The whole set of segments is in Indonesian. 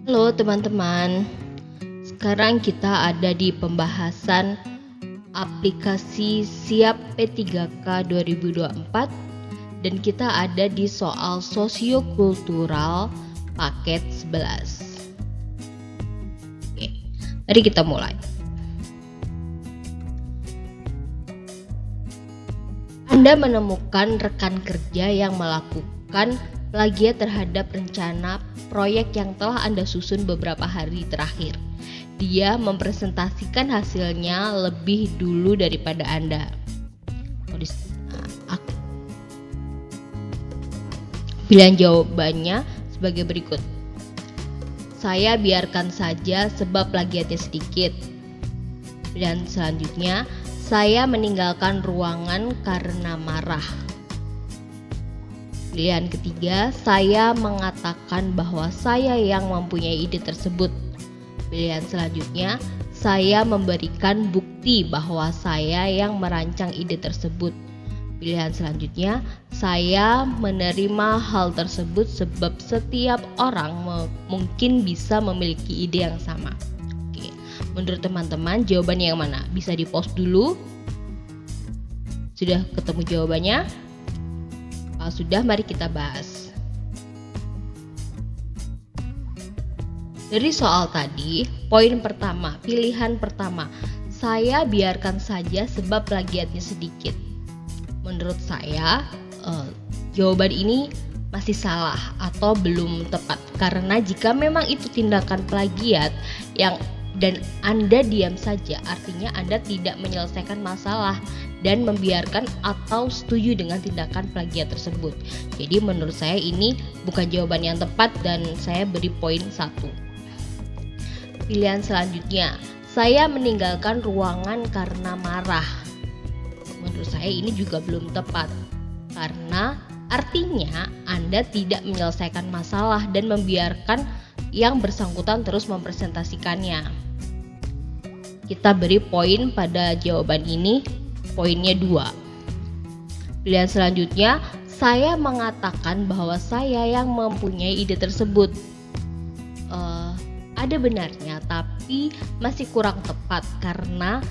Halo teman-teman, sekarang kita ada di pembahasan aplikasi Siap P3K 2024 dan kita ada di soal sosiokultural paket 11. Oke, mari kita mulai. Anda menemukan rekan kerja yang melakukan plagiat terhadap rencana proyek yang telah Anda susun beberapa hari terakhir. Dia mempresentasikan hasilnya lebih dulu daripada Anda. Pilihan jawabannya sebagai berikut. Saya biarkan saja sebab plagiatnya sedikit. Pilihan selanjutnya, saya meninggalkan ruangan karena marah. Pilihan ketiga, saya mengatakan bahwa saya yang mempunyai ide tersebut. Pilihan selanjutnya, saya memberikan bukti bahwa saya yang merancang ide tersebut. Pilihan selanjutnya, saya menerima hal tersebut sebab setiap orang mungkin bisa memiliki ide yang sama. Oke, menurut teman-teman jawabannya yang mana? Bisa di-post dulu. Sudah ketemu jawabannya? Sudah, mari kita bahas. Dari soal tadi, poin pertama, pilihan pertama, saya biarkan saja sebab plagiatnya sedikit. Menurut saya, jawaban ini masih salah atau belum tepat, karena jika memang itu tindakan plagiat dan Anda diam saja, artinya Anda tidak menyelesaikan masalah dan membiarkan atau setuju dengan tindakan plagiat tersebut. Jadi menurut saya ini bukan jawaban yang tepat dan saya beri poin 1. Pilihan selanjutnya, saya meninggalkan ruangan karena marah. Menurut saya ini juga belum tepat, karena artinya Anda tidak menyelesaikan masalah dan membiarkan yang bersangkutan terus mempresentasikannya. Kita beri poin pada jawaban ini, poinnya 2. Pilihan selanjutnya, saya mengatakan bahwa saya yang mempunyai ide tersebut. Ada benarnya, tapi masih kurang tepat karena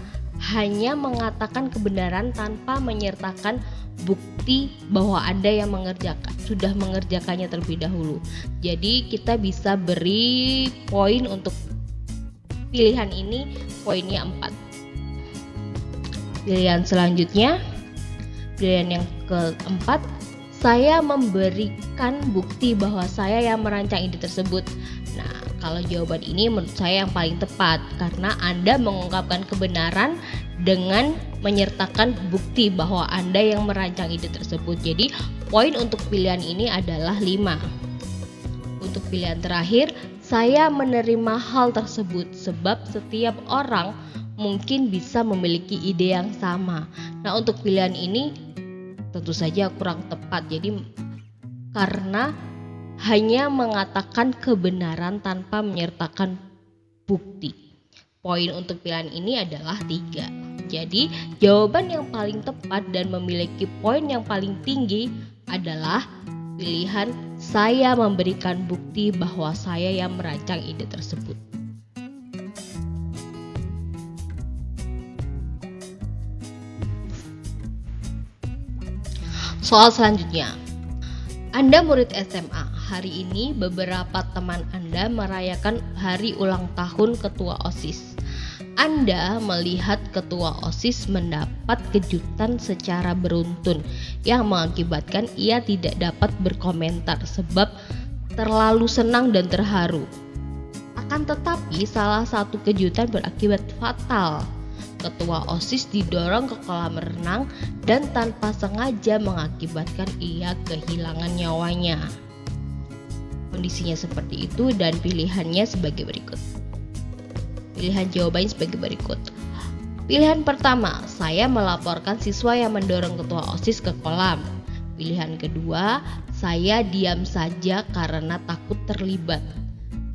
hanya mengatakan kebenaran tanpa menyertakan bukti bahwa Anda yang sudah mengerjakannya terlebih dahulu. Jadi kita bisa beri poin untuk pilihan ini, poinnya 4. Pilihan selanjutnya, pilihan yang keempat, saya memberikan bukti bahwa saya yang merancang ide tersebut. Nah, kalau jawaban ini menurut saya yang paling tepat, karena Anda mengungkapkan kebenaran dengan menyertakan bukti bahwa Anda yang merancang ide tersebut. Jadi poin untuk pilihan ini adalah 5. Untuk pilihan terakhir, saya menerima hal tersebut sebab setiap orang mungkin bisa memiliki ide yang sama. Nah, untuk pilihan ini tentu saja kurang tepat. Jadi karena hanya mengatakan kebenaran tanpa menyertakan bukti. Poin untuk pilihan ini adalah 3. Jadi jawaban yang paling tepat dan memiliki poin yang paling tinggi adalah pilihan saya memberikan bukti bahwa saya yang merancang ide tersebut. Soal selanjutnya. Anda murid SMA. Hari ini beberapa teman Anda merayakan hari ulang tahun ketua OSIS. Anda melihat ketua OSIS mendapat kejutan secara beruntun yang mengakibatkan ia tidak dapat berkomentar sebab terlalu senang dan terharu. Akan tetapi salah satu kejutan berakibat fatal. Ketua OSIS didorong ke kolam renang dan tanpa sengaja mengakibatkan ia kehilangan nyawanya. Kondisinya seperti itu dan pilihannya sebagai berikut. Pilihan jawabannya sebagai berikut. Pilihan pertama, saya melaporkan siswa yang mendorong ketua OSIS ke kolam. Pilihan kedua, saya diam saja karena takut terlibat.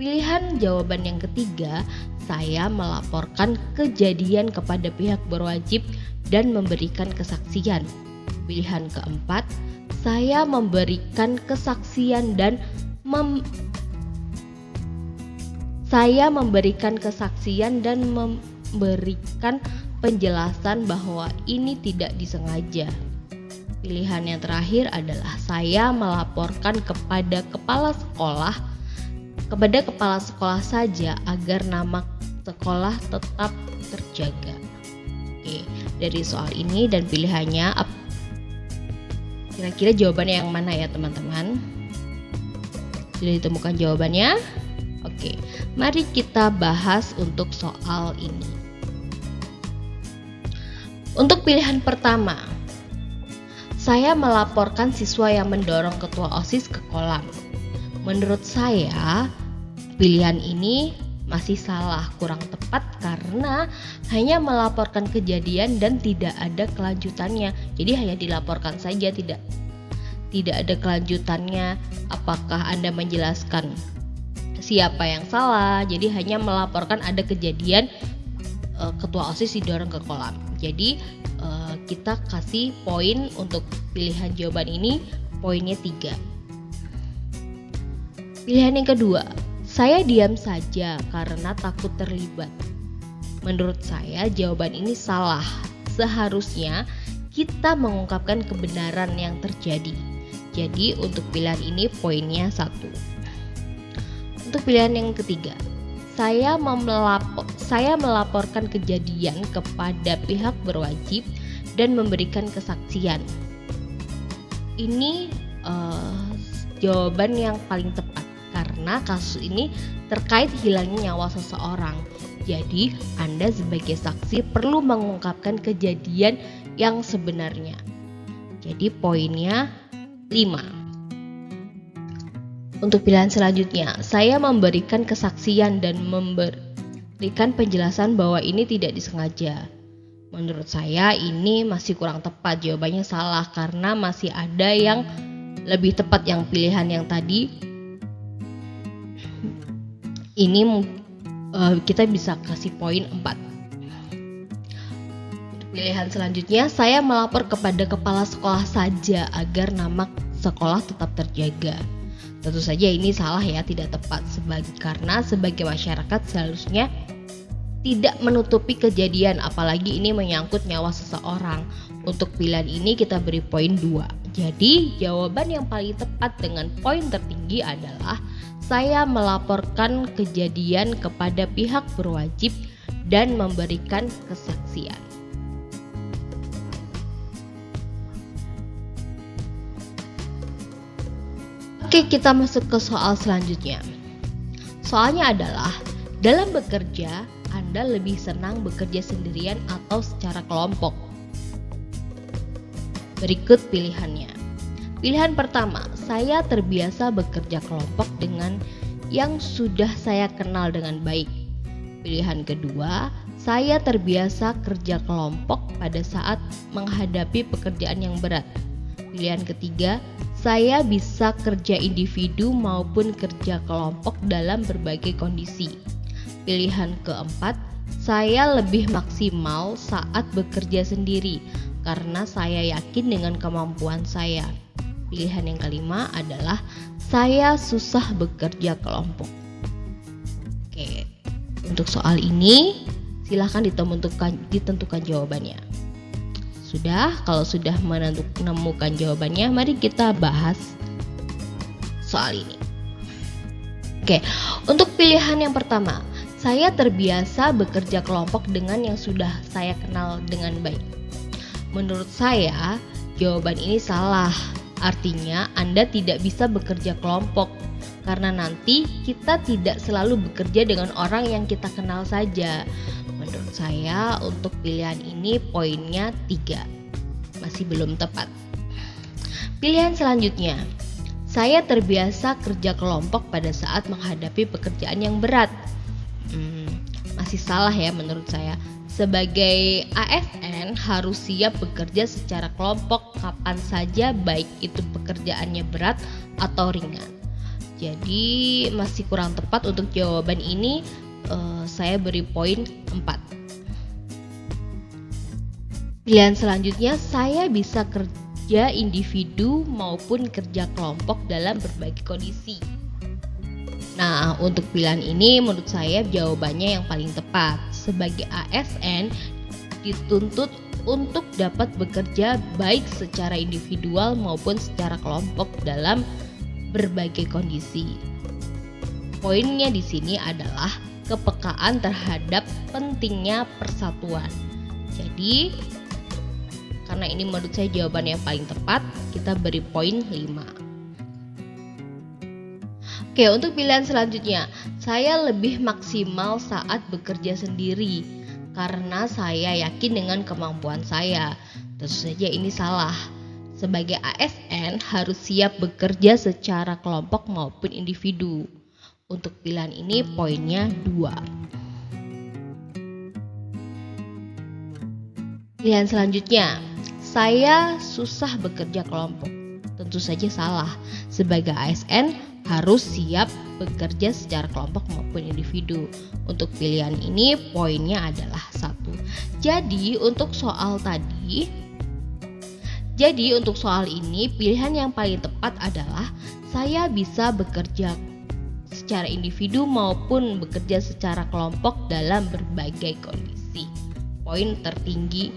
Pilihan jawaban yang ketiga, saya melaporkan kejadian kepada pihak berwajib dan memberikan kesaksian. Pilihan keempat, saya memberikan kesaksian dan Saya memberikan kesaksian dan memberikan penjelasan bahwa ini tidak disengaja. Pilihan yang terakhir adalah saya melaporkan kepada kepala sekolah saja agar nama sekolah tetap terjaga. Oke, dari soal ini dan pilihannya, kira-kira jawabannya yang mana ya teman-teman? Sudah ditemukan jawabannya? Oke, mari kita bahas untuk soal ini. Untuk pilihan pertama, saya melaporkan siswa yang mendorong ketua OSIS ke kolam. Menurut saya, pilihan ini masih salah, kurang tepat karena hanya melaporkan kejadian dan tidak ada kelanjutannya. Jadi hanya dilaporkan saja, tidak ada kelanjutannya. Apakah Anda menjelaskan siapa yang salah? Jadi hanya melaporkan ada kejadian ketua OSIS didorong ke kolam. Jadi kita kasih poin untuk pilihan jawaban ini, poinnya 3. Pilihan yang kedua, saya diam saja karena takut terlibat. Menurut saya jawaban ini salah. Seharusnya kita mengungkapkan kebenaran yang terjadi. Jadi untuk pilihan ini poinnya 1. Untuk pilihan yang ketiga, saya melaporkan kejadian kepada pihak berwajib dan memberikan kesaksian. Ini jawaban yang paling tepat karena kasus ini terkait hilangnya nyawa seseorang. Jadi Anda sebagai saksi perlu mengungkapkan kejadian yang sebenarnya. Jadi poinnya 5. Untuk pilihan selanjutnya, saya memberikan kesaksian dan memberikan penjelasan bahwa ini tidak disengaja. Menurut saya ini masih kurang tepat, jawabannya salah karena masih ada yang lebih tepat yang pilihan yang tadi. Ini kita bisa kasih poin 4. Untuk pilihan selanjutnya, saya melapor kepada kepala sekolah saja agar nama sekolah tetap terjaga. Tentu saja ini salah ya, tidak tepat karena sebagai masyarakat seharusnya tidak menutupi kejadian, apalagi ini menyangkut nyawa seseorang. Untuk pilihan ini kita beri poin 2. Jadi jawaban yang paling tepat dengan poin tertinggi adalah saya melaporkan kejadian kepada pihak berwajib dan memberikan kesaksian. Oke, kita masuk ke soal selanjutnya. Soalnya adalah, dalam bekerja, Anda lebih senang bekerja sendirian atau secara kelompok? Berikut pilihannya. Pilihan pertama, saya terbiasa bekerja kelompok dengan yang sudah saya kenal dengan baik. Pilihan kedua, saya terbiasa kerja kelompok pada saat menghadapi pekerjaan yang berat. Pilihan ketiga, saya bisa kerja individu maupun kerja kelompok dalam berbagai kondisi. Pilihan keempat, saya lebih maksimal saat bekerja sendiri karena saya yakin dengan kemampuan saya. Pilihan yang kelima adalah saya susah bekerja kelompok. Oke, untuk soal ini silahkan ditentukan jawabannya. Sudah, kalau sudah menemukan jawabannya, mari kita bahas soal ini. Oke, untuk pilihan yang pertama, saya terbiasa bekerja kelompok dengan yang sudah saya kenal dengan baik. Menurut saya, jawaban ini salah. Artinya, Anda tidak bisa bekerja kelompok karena nanti kita tidak selalu bekerja dengan orang yang kita kenal saja. Menurut saya untuk pilihan ini poinnya 3. Masih belum tepat. Pilihan selanjutnya, saya terbiasa kerja kelompok pada saat menghadapi pekerjaan yang berat. Masih salah ya menurut saya. Sebagai ASN harus siap bekerja secara kelompok kapan saja, baik itu pekerjaannya berat atau ringan. Jadi masih kurang tepat untuk jawaban ini. Saya beri poin 4. Pilihan selanjutnya, saya bisa kerja individu maupun kerja kelompok dalam berbagai kondisi. Nah, untuk pilihan ini menurut saya jawabannya yang paling tepat. Sebagai ASN dituntut untuk dapat bekerja baik secara individual maupun secara kelompok dalam berbagai kondisi. Poinnya di sini adalah kepekaan terhadap pentingnya persatuan. Jadi, karena ini menurut saya jawaban yang paling tepat, kita beri poin 5. Oke, untuk pilihan selanjutnya, saya lebih maksimal saat bekerja sendiri karena saya yakin dengan kemampuan saya. Tentu saja ini salah. Sebagai ASN harus siap bekerja secara kelompok maupun individu. Untuk pilihan ini poinnya 2. Pilihan selanjutnya, saya susah bekerja kelompok. Tentu saja salah. Sebagai ASN harus siap bekerja secara kelompok maupun individu. Untuk pilihan ini poinnya adalah 1. Jadi untuk soal ini pilihan yang paling tepat adalah saya bisa bekerja secara individu maupun bekerja secara kelompok dalam berbagai kondisi. Poin tertinggi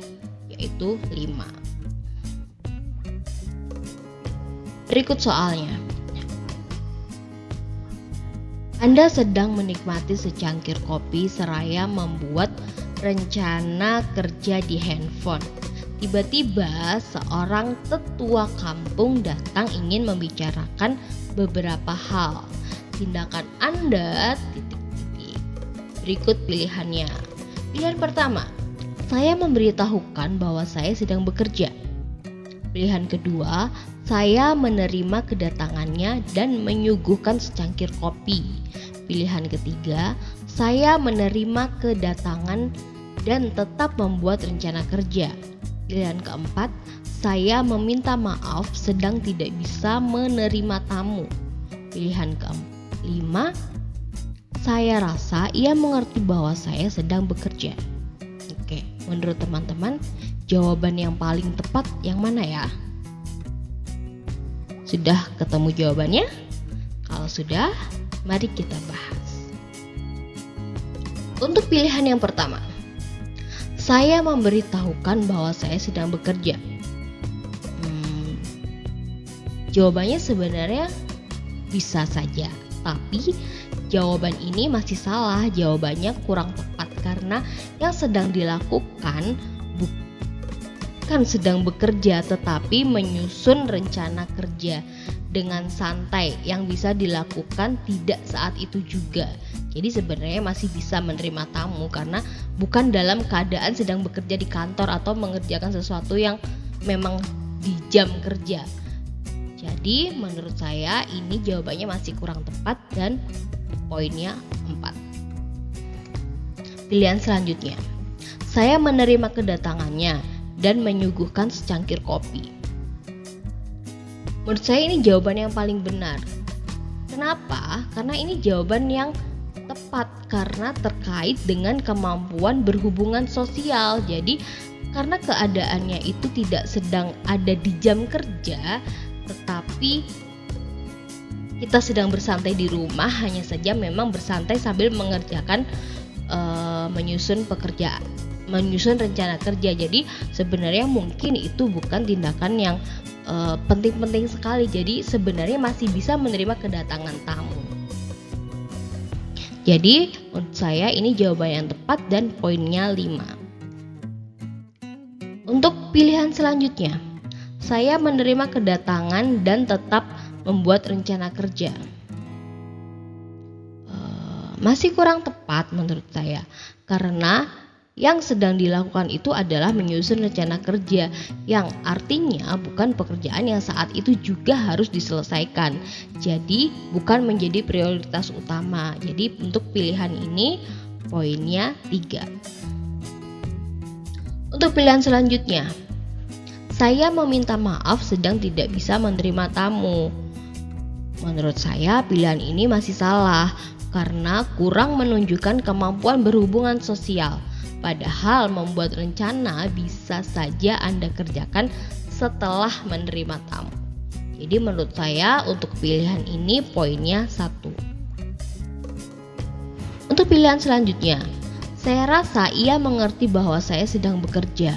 yaitu 5. Berikut soalnya. Anda sedang menikmati secangkir kopi seraya membuat rencana kerja di handphone. Tiba-tiba seorang tetua kampung datang ingin membicarakan beberapa hal. Tindakan Anda ... Berikut pilihannya. Pilihan pertama, saya memberitahukan bahwa saya sedang bekerja. Pilihan kedua, saya menerima kedatangannya dan menyuguhkan secangkir kopi. Pilihan ketiga, saya menerima kedatangan dan tetap membuat rencana kerja. Pilihan keempat, saya meminta maaf sedang tidak bisa menerima tamu. Pilihan kelima, saya rasa ia mengerti bahwa saya sedang bekerja. Oke, menurut teman-teman, jawaban yang paling tepat yang mana ya? Sudah ketemu jawabannya? Kalau sudah, mari kita bahas. Untuk pilihan yang pertama, saya memberitahukan bahwa saya sedang bekerja. Jawabannya sebenarnya bisa saja, tapi jawaban ini masih salah. Jawabannya kurang tepat karena yang sedang dilakukan bukan sedang bekerja, tetapi menyusun rencana kerja dengan santai yang bisa dilakukan tidak saat itu juga. Jadi sebenarnya masih bisa menerima tamu karena bukan dalam keadaan sedang bekerja di kantor atau mengerjakan sesuatu yang memang di jam kerja. Jadi menurut saya ini jawabannya masih kurang tepat dan poinnya 4. Pilihan selanjutnya, saya menerima kedatangannya dan menyuguhkan secangkir kopi. Menurut saya ini jawaban yang paling benar. Kenapa? Karena ini jawaban yang tepat karena terkait dengan kemampuan berhubungan sosial. Jadi karena keadaannya itu tidak sedang ada di jam kerja, tetapi kita sedang bersantai di rumah, hanya saja memang bersantai sambil mengerjakan menyusun rencana kerja. Jadi sebenarnya mungkin itu bukan tindakan yang penting-penting sekali. Jadi sebenarnya masih bisa menerima kedatangan tamu. Jadi menurut saya ini jawaban yang tepat dan poinnya 5. Untuk pilihan selanjutnya, saya menerima kedatangan dan tetap membuat rencana kerja. Masih kurang tepat menurut saya, karena yang sedang dilakukan itu adalah menyusun rencana kerja, yang artinya bukan pekerjaan yang saat itu juga harus diselesaikan. Jadi bukan menjadi prioritas utama. Jadi untuk pilihan ini poinnya 3. Untuk pilihan selanjutnya, saya meminta maaf sedang tidak bisa menerima tamu. Menurut saya pilihan ini masih salah karena kurang menunjukkan kemampuan berhubungan sosial. Padahal membuat rencana bisa saja Anda kerjakan setelah menerima tamu. Jadi menurut saya untuk pilihan ini poinnya 1. pilihan selanjutnya, saya rasa ia mengerti bahwa saya sedang bekerja.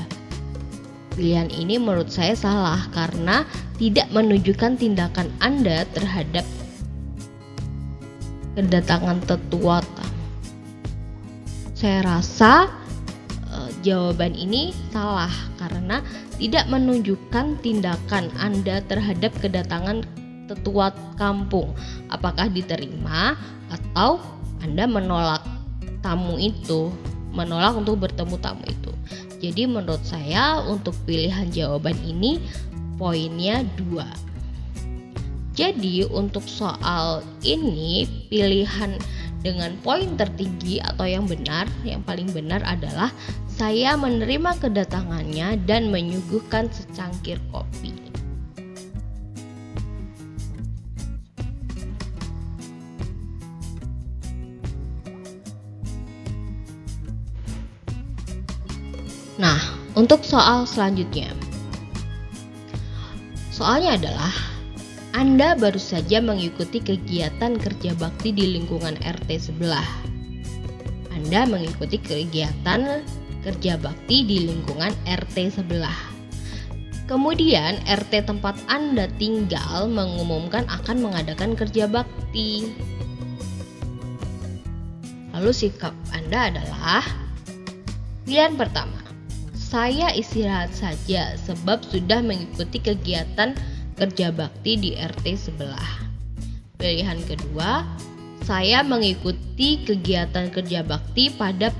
Pilihan ini menurut saya salah karena tidak menunjukkan tindakan Anda terhadap kedatangan tetua tamu. Saya rasa jawaban ini salah karena tidak menunjukkan tindakan Anda terhadap kedatangan tetua kampung. Apakah diterima atau Anda menolak tamu itu, menolak untuk bertemu tamu itu. Jadi menurut saya untuk pilihan jawaban ini poinnya 2. Jadi untuk soal ini pilihan dengan poin tertinggi atau yang benar, yang paling benar adalah saya menerima kedatangannya dan menyuguhkan secangkir kopi. Nah, untuk soal selanjutnya. Soalnya adalah Anda baru saja mengikuti kegiatan kerja bakti di lingkungan RT sebelah. Anda mengikuti kegiatan kerja bakti di lingkungan RT sebelah. Kemudian RT tempat Anda tinggal mengumumkan akan mengadakan kerja bakti. Lalu sikap Anda adalah pilihan pertama. Saya istirahat saja sebab sudah mengikuti kegiatan kerja bakti di RT sebelah. Pilihan kedua, saya mengikuti kegiatan kerja bakti pada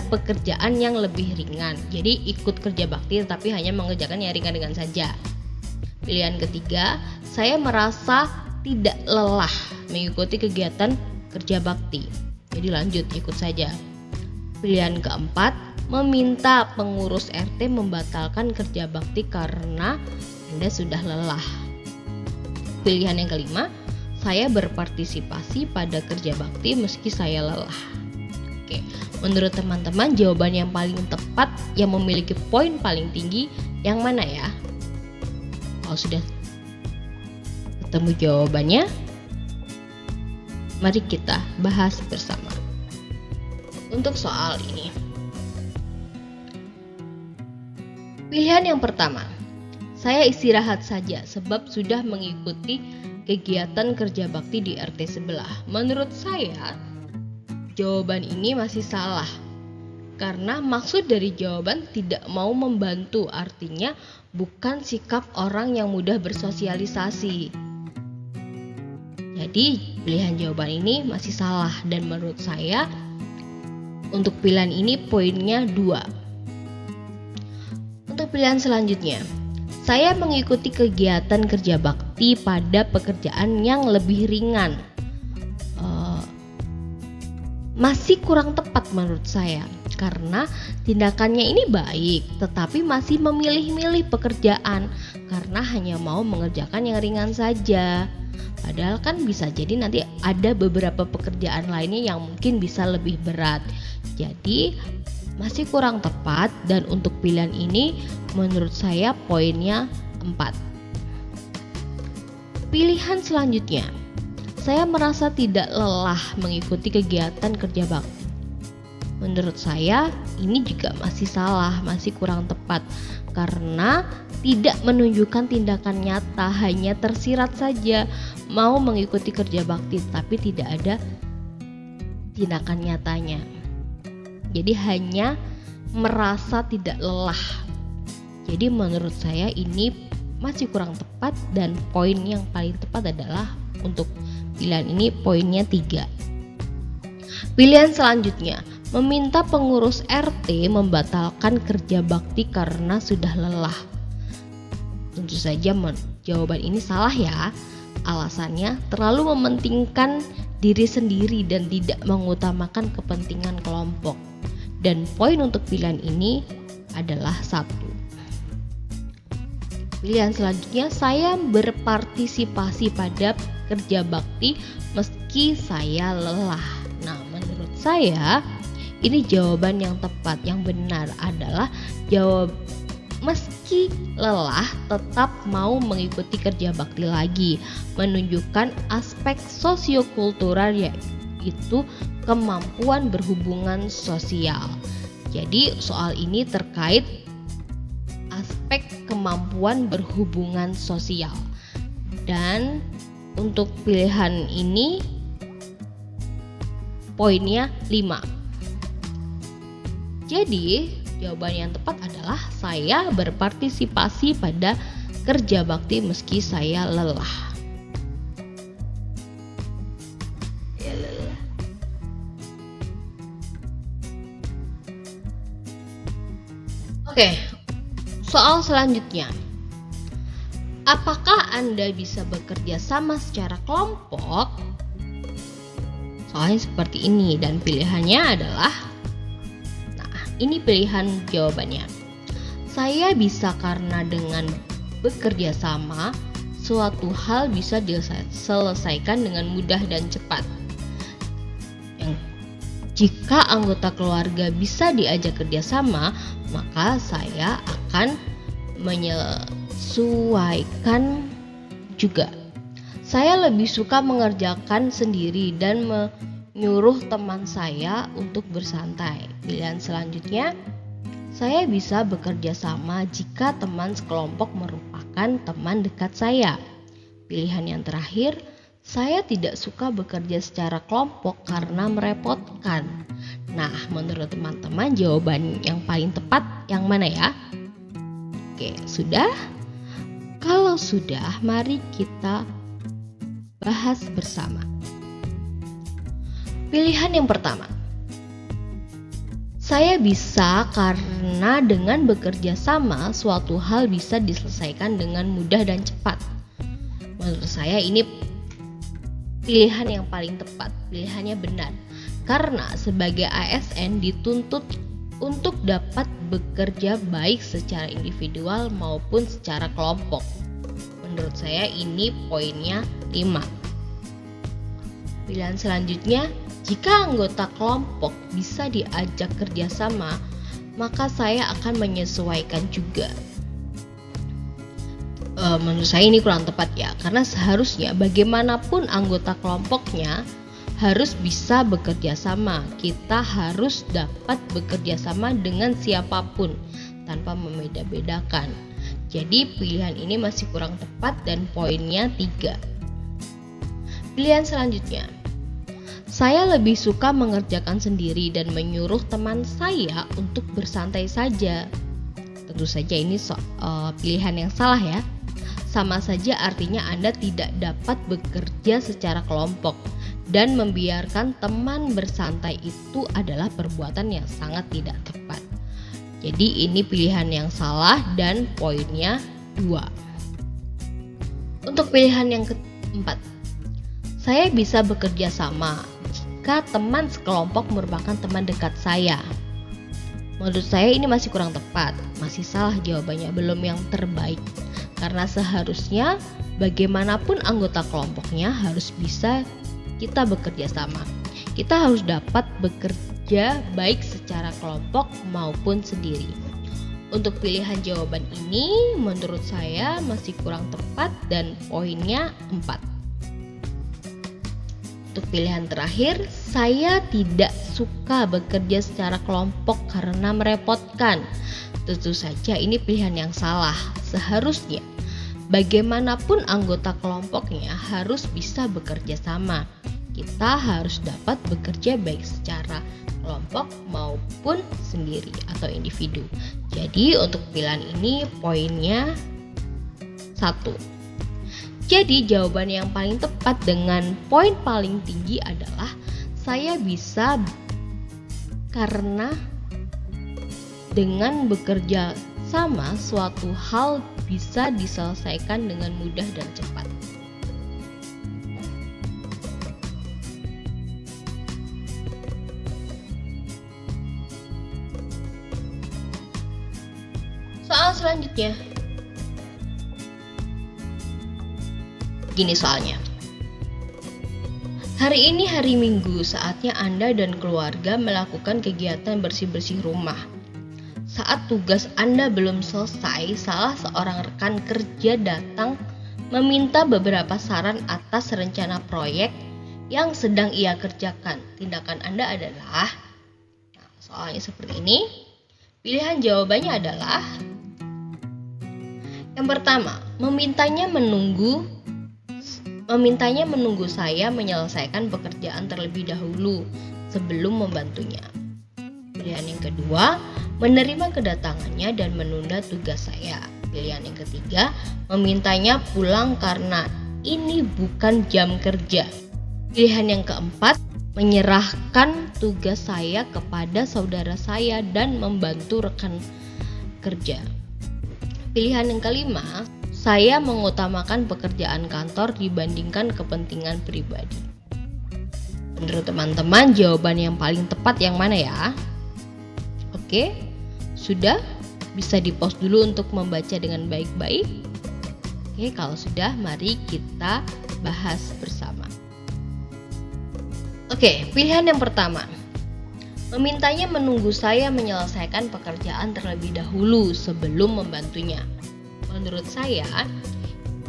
pekerjaan yang lebih ringan. Jadi ikut kerja bakti tetapi hanya mengerjakan yang ringan-ringan saja. Pilihan ketiga, saya merasa tidak lelah mengikuti kegiatan kerja bakti. Jadi lanjut ikut saja. Pilihan keempat, meminta pengurus RT membatalkan kerja bakti karena Anda sudah lelah. Pilihan yang kelima, saya berpartisipasi pada kerja bakti meski saya lelah. Oke, menurut teman-teman jawaban yang paling tepat yang memiliki poin paling tinggi yang mana ya? Kalau sudah ketemu jawabannya, mari kita bahas bersama. Untuk soal ini, pilihan yang pertama, saya istirahat saja sebab sudah mengikuti kegiatan kerja bakti di RT sebelah. Menurut saya, jawaban ini masih salah. Karena maksud dari jawaban tidak mau membantu, artinya bukan sikap orang yang mudah bersosialisasi. Jadi, pilihan jawaban ini masih salah dan menurut saya untuk pilihan ini poinnya 2. Untuk pilihan selanjutnya, saya mengikuti kegiatan kerja bakti pada pekerjaan yang lebih ringan. Masih kurang tepat menurut saya, karena tindakannya ini baik, tetapi masih memilih-milih pekerjaan karena hanya mau mengerjakan yang ringan saja. Padahal kan bisa jadi nanti ada beberapa pekerjaan lainnya yang mungkin bisa lebih berat. Jadi masih kurang tepat dan untuk pilihan ini menurut saya poinnya 4. Pilihan selanjutnya, saya merasa tidak lelah mengikuti kegiatan kerja bakti. Menurut saya ini juga masih salah, masih kurang tepat karena tidak menunjukkan tindakan nyata, hanya tersirat saja mau mengikuti kerja bakti tapi tidak ada tindakan nyatanya. Jadi hanya merasa tidak lelah. Jadi menurut saya ini masih kurang tepat dan poin yang paling tepat adalah untuk pilihan ini poinnya 3. Pilihan selanjutnya, meminta pengurus RT membatalkan kerja bakti karena sudah lelah. Tentu saja jawaban ini salah ya. Alasannya terlalu mementingkan diri sendiri dan tidak mengutamakan kepentingan kelompok. Dan poin untuk pilihan ini adalah 1. Pilihan selanjutnya, saya berpartisipasi pada kerja bakti meski saya lelah. Nah, menurut saya ini jawaban yang tepat, yang benar adalah jawab meski lelah tetap mau mengikuti kerja bakti lagi, menunjukkan aspek sosiokultural itu kemampuan berhubungan sosial. Jadi soal ini terkait aspek kemampuan berhubungan sosial. Dan untuk pilihan ini poinnya 5. Jadi jawaban yang tepat adalah saya berpartisipasi pada kerja bakti meski saya lelah. Oke, soal selanjutnya. Apakah Anda bisa bekerja sama secara kelompok? Soalnya seperti ini dan pilihannya adalah, ini pilihan jawabannya. Saya bisa karena dengan bekerja sama, suatu hal bisa diselesaikan dengan mudah dan cepat. Jika anggota keluarga bisa diajak kerjasama, maka saya akan menyesuaikan juga. Saya lebih suka mengerjakan sendiri dan menyuruh teman saya untuk bersantai. Pilihan selanjutnya, saya bisa bekerja sama jika teman sekelompok merupakan teman dekat saya. Pilihan yang terakhir, saya tidak suka bekerja secara kelompok karena merepotkan. Nah, menurut teman-teman jawaban yang paling tepat yang mana ya? Oke, sudah? Kalau sudah, mari kita bahas bersama. Pilihan yang pertama. Saya bisa karena dengan bekerja sama, suatu hal bisa diselesaikan dengan mudah dan cepat. Menurut saya ini pilihan yang paling tepat, pilihannya benar. Karena sebagai ASN dituntut untuk dapat bekerja baik secara individual maupun secara kelompok. Menurut saya ini poinnya 5. Pilihan selanjutnya, jika anggota kelompok bisa diajak kerjasama, maka saya akan menyesuaikan juga. Menurut saya ini kurang tepat ya, karena seharusnya bagaimanapun anggota kelompoknya harus bisa bekerja sama. Kita harus dapat bekerja sama dengan siapapun tanpa membeda-bedakan. Jadi pilihan ini masih kurang tepat dan poinnya 3. Pilihan selanjutnya, saya lebih suka mengerjakan sendiri dan menyuruh teman saya untuk bersantai saja. Tentu saja ini pilihan yang salah ya. Sama saja artinya Anda tidak dapat bekerja secara kelompok dan membiarkan teman bersantai itu adalah perbuatan yang sangat tidak tepat. Jadi ini pilihan yang salah dan poinnya 2. Untuk pilihan yang keempat, saya bisa bekerja sama jika teman sekelompok merupakan teman dekat saya. Menurut saya ini masih kurang tepat, masih salah jawabannya, belum yang terbaik. Karena seharusnya bagaimanapun anggota kelompoknya harus bisa kita bekerja sama. Kita harus dapat bekerja baik secara kelompok maupun sendiri. Untuk pilihan jawaban ini menurut saya masih kurang tepat dan poinnya 4. Untuk pilihan terakhir, saya tidak suka bekerja secara kelompok karena merepotkan. Tentu saja ini pilihan yang salah. Seharusnya bagaimanapun anggota kelompoknya harus bisa bekerja sama. Kita harus dapat bekerja baik secara kelompok maupun sendiri atau individu. Jadi untuk pilihan ini poinnya 1. Jadi jawaban yang paling tepat dengan poin paling tinggi adalah saya bisa karena dengan bekerja sama suatu hal bisa diselesaikan dengan mudah dan cepat. Soal selanjutnya. Gini soalnya. Hari ini hari Minggu, saatnya Anda dan keluarga melakukan kegiatan bersih-bersih rumah. Saat tugas Anda belum selesai, salah seorang rekan kerja datang meminta beberapa saran atas rencana proyek yang sedang ia kerjakan. Tindakan Anda adalah, soalnya seperti ini. Pilihan jawabannya adalah yang pertama, memintanya menunggu saya menyelesaikan pekerjaan terlebih dahulu sebelum membantunya. Pilihan yang kedua, menerima kedatangannya dan menunda tugas saya. Pilihan yang ketiga, memintanya pulang karena ini bukan jam kerja. Pilihan yang keempat, menyerahkan tugas saya kepada saudara saya dan membantu rekan kerja. Pilihan yang kelima, saya mengutamakan pekerjaan kantor dibandingkan kepentingan pribadi. Menurut teman-teman, jawaban yang paling tepat yang mana ya? Oke, sudah? Bisa di-pause dulu untuk membaca dengan baik-baik. Oke, kalau sudah, mari kita bahas bersama. Oke, pilihan yang pertama. Memintanya menunggu saya menyelesaikan pekerjaan terlebih dahulu sebelum membantunya. Menurut saya,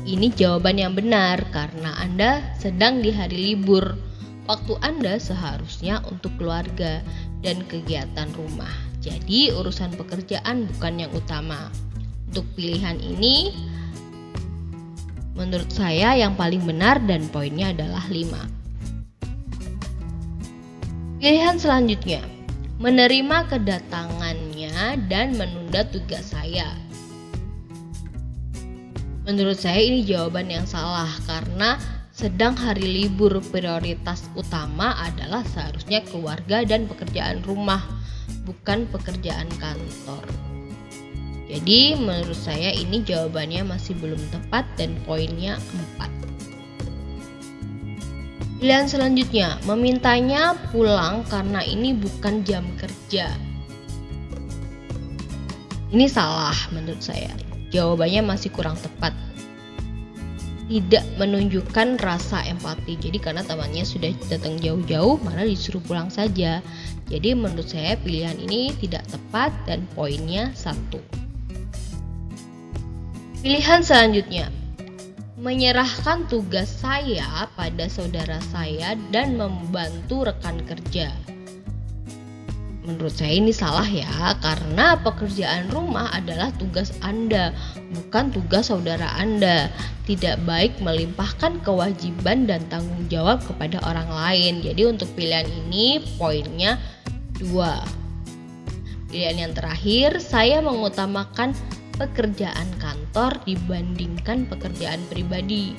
ini jawaban yang benar karena Anda sedang di hari libur. Waktu Anda seharusnya untuk keluarga dan kegiatan rumah. Jadi urusan pekerjaan bukan yang utama. Untuk pilihan ini, menurut saya yang paling benar dan poinnya adalah 5. Pilihan selanjutnya, menerima kedatangannya dan menunda tugas saya. Menurut saya ini jawaban yang salah karena sedang hari libur, prioritas utama adalah seharusnya keluarga dan pekerjaan rumah, bukan pekerjaan kantor. Jadi menurut saya ini jawabannya masih belum tepat dan poinnya 4. Pilihan selanjutnya, memintanya pulang karena ini bukan jam kerja. Ini salah menurut saya. Jawabannya masih kurang tepat. Tidak menunjukkan rasa empati. Jadi karena temannya sudah datang jauh-jauh, malah disuruh pulang saja. Jadi menurut saya pilihan ini tidak tepat dan poinnya 1. Pilihan selanjutnya, menyerahkan tugas saya pada saudara saya dan membantu rekan kerja. Menurut saya ini salah ya, karena pekerjaan rumah adalah tugas Anda, bukan tugas saudara Anda. Tidak baik melimpahkan kewajiban dan tanggung jawab kepada orang lain. Jadi untuk pilihan ini poinnya 2. Pilihan yang terakhir, saya mengutamakan pekerjaan kantor dibandingkan pekerjaan pribadi.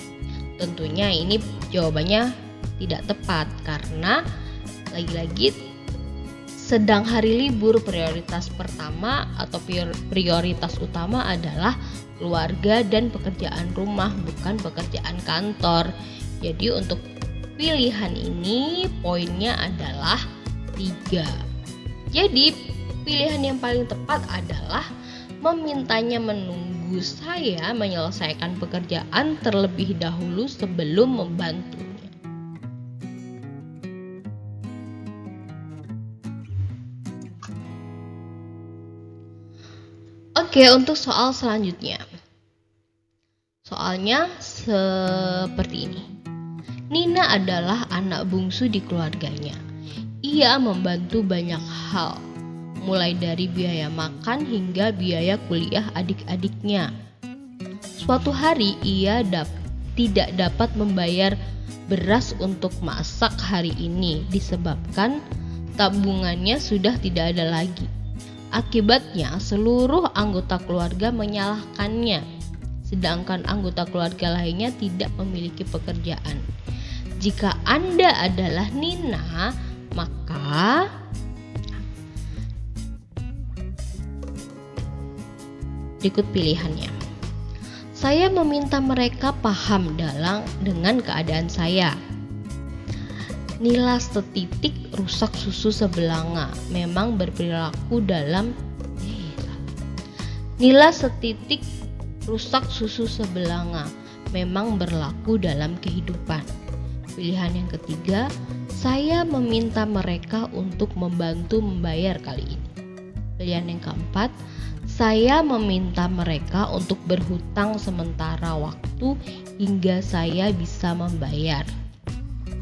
Tentunya ini jawabannya tidak tepat karena lagi-lagi sedang hari libur, prioritas pertama atau prioritas utama adalah keluarga dan pekerjaan rumah, bukan pekerjaan kantor. Jadi untuk pilihan ini poinnya adalah 3. Jadi pilihan yang paling tepat adalah memintanya menunggu saya menyelesaikan pekerjaan terlebih dahulu sebelum membantunya. Oke, untuk soal selanjutnya. Soalnya seperti ini. Nina adalah anak bungsu di keluarganya. Ia membantu banyak hal, mulai dari biaya makan hingga biaya kuliah adik-adiknya. Suatu hari ia tidak dapat membayar beras untuk masak hari ini disebabkan tabungannya sudah tidak ada lagi. Akibatnya seluruh anggota keluarga menyalahkannya, sedangkan anggota keluarga lainnya tidak memiliki pekerjaan. Jika Anda adalah Nina, maka berikut pilihannya. Saya meminta mereka paham dengan keadaan saya. Nila setitik rusak susu sebelanga memang berperilaku dalam Nila setitik rusak susu sebelanga memang berlaku dalam kehidupan. Pilihan yang ketiga, saya meminta mereka untuk membantu membayar kali ini. Pilihan yang keempat, saya meminta mereka untuk berhutang sementara waktu hingga saya bisa membayar.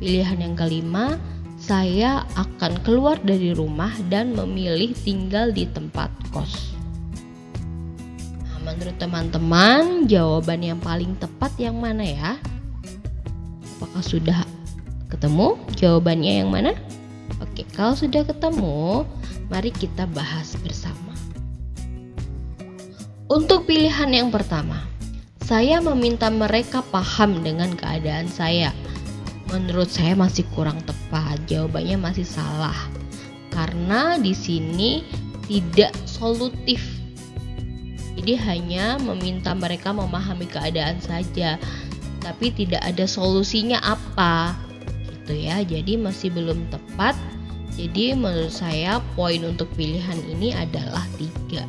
Pilihan yang kelima, saya akan keluar dari rumah dan memilih tinggal di tempat kos. Nah, menurut teman-teman, jawaban yang paling tepat yang mana ya? Apakah sudah ketemu jawabannya yang mana? Oke, kalau sudah ketemu, mari kita bahas bersama. Untuk pilihan yang pertama, saya meminta mereka paham dengan keadaan saya. Menurut saya masih kurang tepat, jawabannya masih salah. Karena di sini tidak solutif. Jadi hanya meminta mereka memahami keadaan saja, tapi tidak ada solusinya apa. Gitu ya. Jadi masih belum tepat. Jadi menurut saya poin untuk pilihan ini adalah 3.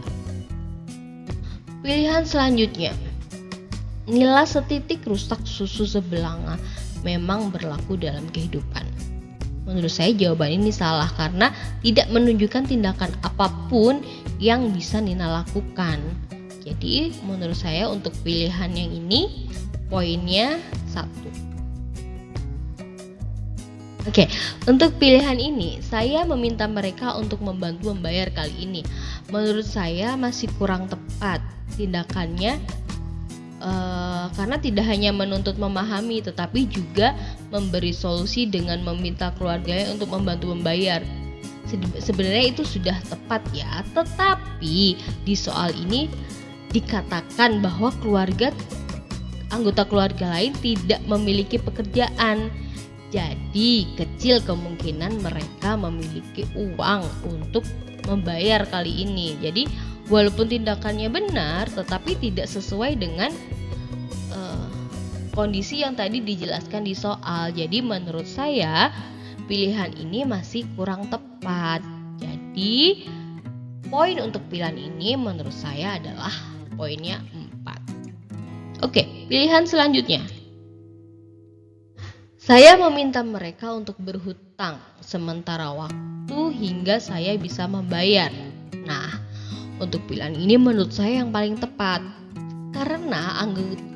Pilihan selanjutnya, nila setitik rusak susu sebelanga memang berlaku dalam kehidupan. Menurut saya jawaban ini salah karena tidak menunjukkan tindakan apapun yang bisa Nina lakukan. Jadi menurut saya untuk pilihan yang ini poinnya 1. Oke, untuk pilihan ini saya meminta mereka untuk membantu membayar kali ini. Menurut saya masih kurang tepat tindakannya. Karena tidak hanya menuntut memahami tetapi juga memberi solusi dengan meminta keluarganya untuk membantu membayar. Sebenarnya itu sudah tepat ya, tetapi di soal ini dikatakan bahwa anggota keluarga lain tidak memiliki pekerjaan. Jadi kecil kemungkinan mereka memiliki uang untuk membayar kali ini. Jadi walaupun tindakannya benar, tetapi tidak sesuai dengan kondisi yang tadi dijelaskan di soal. Jadi menurut saya pilihan ini masih kurang tepat. Jadi poin untuk pilihan ini menurut saya adalah poinnya 4. Oke, pilihan selanjutnya. Saya meminta mereka untuk berhutang sementara waktu hingga saya bisa membayar. Nah, untuk pilihan ini menurut saya yang paling tepat. Karena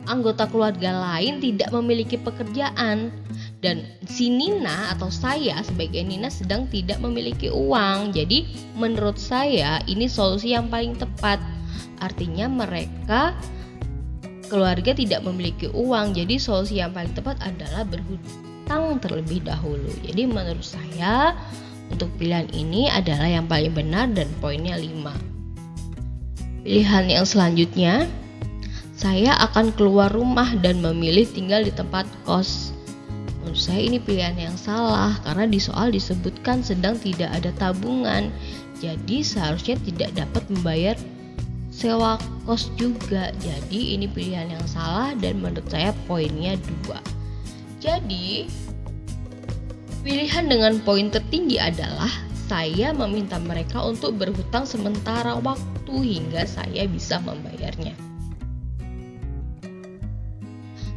anggota keluarga lain tidak memiliki pekerjaan. Dan si Nina atau saya sebagai Nina sedang tidak memiliki uang. Jadi menurut saya ini solusi yang paling tepat. Artinya mereka keluarga tidak memiliki uang. Jadi solusi yang paling tepat adalah berhutang terlebih dahulu. Jadi menurut saya untuk pilihan ini adalah yang paling benar dan poinnya 5. Pilihan yang selanjutnya, saya akan keluar rumah dan memilih tinggal di tempat kos. Menurut saya ini pilihan yang salah karena di soal disebutkan sedang tidak ada tabungan. Jadi seharusnya tidak dapat membayar sewa kos juga. Jadi ini pilihan yang salah dan menurut saya poinnya 2. Jadi pilihan dengan poin tertinggi adalah saya meminta mereka untuk berhutang sementara waktu hingga saya bisa membayarnya.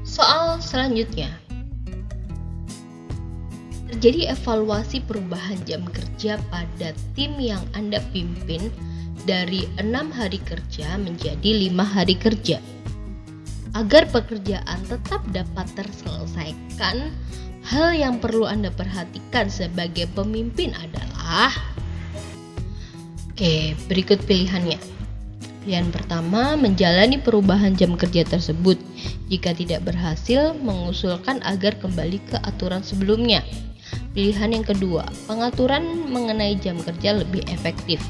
Soal selanjutnya, terjadi evaluasi perubahan jam kerja pada tim yang Anda pimpin dari 6 hari kerja menjadi 5 hari kerja. Agar pekerjaan tetap dapat terselesaikan, hal yang perlu Anda perhatikan sebagai pemimpin adalah berikut pilihannya. Pilihan pertama, menjalani perubahan jam kerja tersebut. Jika tidak berhasil, mengusulkan agar kembali ke aturan sebelumnya. Pilihan yang kedua, pengaturan mengenai jam kerja lebih efektif.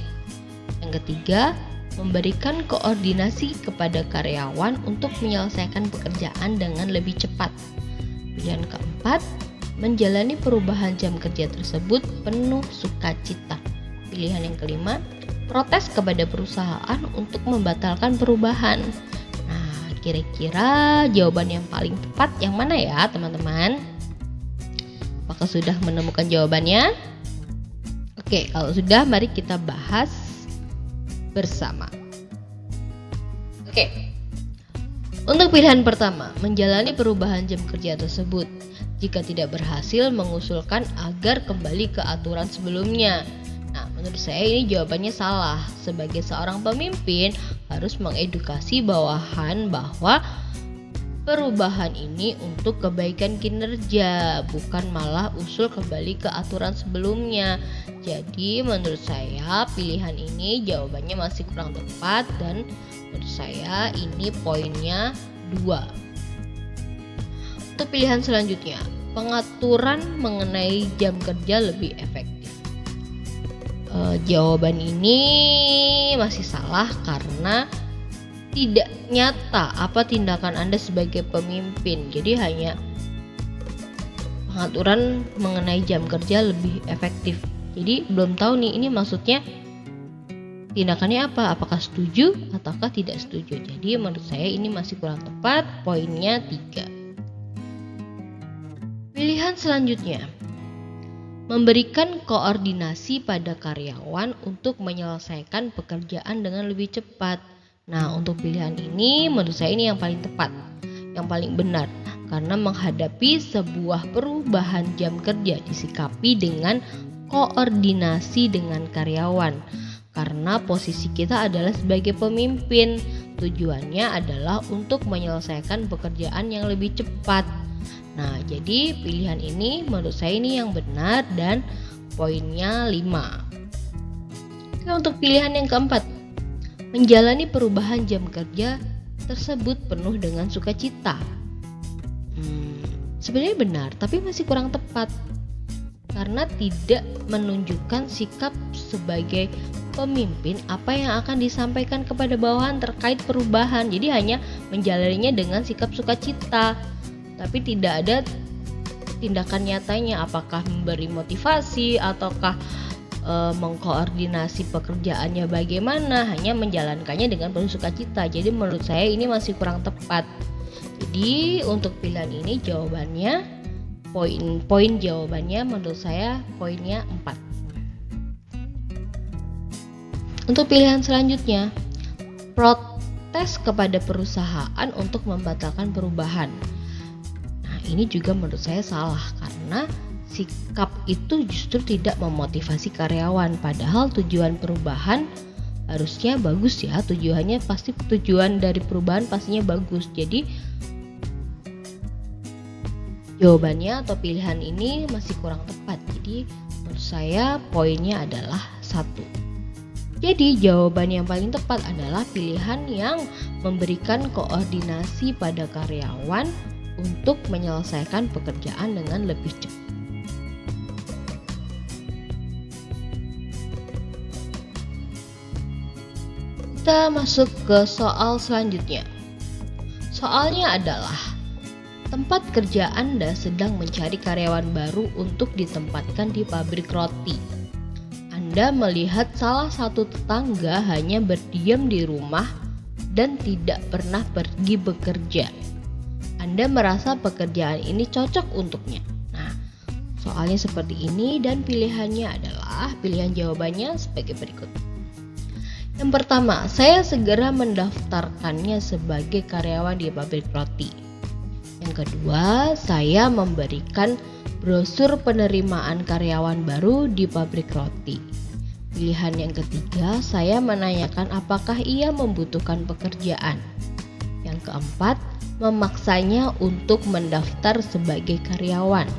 Yang ketiga, memberikan koordinasi kepada karyawan untuk menyelesaikan pekerjaan dengan lebih cepat. Pilihan keempat, menjalani perubahan jam kerja tersebut penuh sukacita. Pilihan yang kelima, protes kepada perusahaan untuk membatalkan perubahan. Nah, kira-kira jawaban yang paling tepat yang mana ya, teman-teman? Apakah sudah menemukan jawabannya? Oke, kalau sudah, mari kita bahas bersama. Oke. Untuk pilihan pertama, menjalani perubahan jam kerja tersebut. Jika tidak berhasil, mengusulkan agar kembali ke aturan sebelumnya. Nah, menurut saya ini jawabannya salah. Sebagai seorang pemimpin harus mengedukasi bawahan bahwa Perubahan ini untuk kebaikan kinerja, bukan malah usul kembali ke aturan sebelumnya. Jadi menurut saya pilihan ini jawabannya masih kurang tepat dan menurut saya ini poinnya 2. Untuk pilihan selanjutnya, pengaturan mengenai jam kerja lebih efektif. Jawaban ini masih salah karena tidak nyata apa tindakan Anda sebagai pemimpin. Jadi hanya pengaturan mengenai jam kerja lebih efektif. Jadi belum tahu nih ini maksudnya tindakannya apa? Apakah setuju ataukah tidak setuju? Jadi menurut saya ini masih kurang tepat, poinnya 3. Pilihan selanjutnya, memberikan koordinasi pada karyawan untuk menyelesaikan pekerjaan dengan lebih cepat. Nah, untuk pilihan ini menurut saya ini yang paling tepat, yang paling benar. Karena menghadapi sebuah perubahan jam kerja disikapi dengan koordinasi dengan karyawan. Karena posisi kita adalah sebagai pemimpin, tujuannya adalah untuk menyelesaikan pekerjaan yang lebih cepat. Nah, jadi pilihan ini menurut saya ini yang benar dan poinnya 5. Oke, untuk pilihan yang keempat, menjalani perubahan jam kerja tersebut penuh dengan sukacita. Sebenarnya benar, tapi masih kurang tepat karena tidak menunjukkan sikap sebagai pemimpin apa yang akan disampaikan kepada bawahan terkait perubahan. Jadi hanya menjalaninya dengan sikap sukacita, tapi tidak ada tindakan nyatanya, apakah memberi motivasi ataukah mengkoordinasi pekerjaannya bagaimana, hanya menjalankannya dengan penuh sukacita. Jadi menurut saya ini masih kurang tepat. Jadi untuk pilihan ini jawabannya poin jawabannya menurut saya poinnya 4. Untuk pilihan selanjutnya, protes kepada perusahaan untuk membatalkan perubahan. Nah, ini juga menurut saya salah karena sikap itu justru tidak memotivasi karyawan, padahal tujuan perubahan harusnya bagus ya, tujuan dari perubahan pastinya bagus. Jadi jawabannya atau pilihan ini masih kurang tepat. Jadi menurut saya poinnya adalah 1. Jadi jawaban yang paling tepat adalah pilihan yang memberikan koordinasi pada karyawan untuk menyelesaikan pekerjaan dengan lebih cepat. Kita masuk ke soal selanjutnya. Soalnya adalah, tempat kerja Anda sedang mencari karyawan baru untuk ditempatkan di pabrik roti. Anda melihat salah satu tetangga hanya berdiam di rumah dan tidak pernah pergi bekerja. Anda merasa pekerjaan ini cocok untuknya. Nah, soalnya seperti ini dan pilihan jawabannya sebagai berikut. Yang pertama, saya segera mendaftarkannya sebagai karyawan di pabrik roti. Yang kedua, saya memberikan brosur penerimaan karyawan baru di pabrik roti. Pilihan yang ketiga, saya menanyakan apakah ia membutuhkan pekerjaan. Yang keempat, memaksanya untuk mendaftar sebagai karyawan.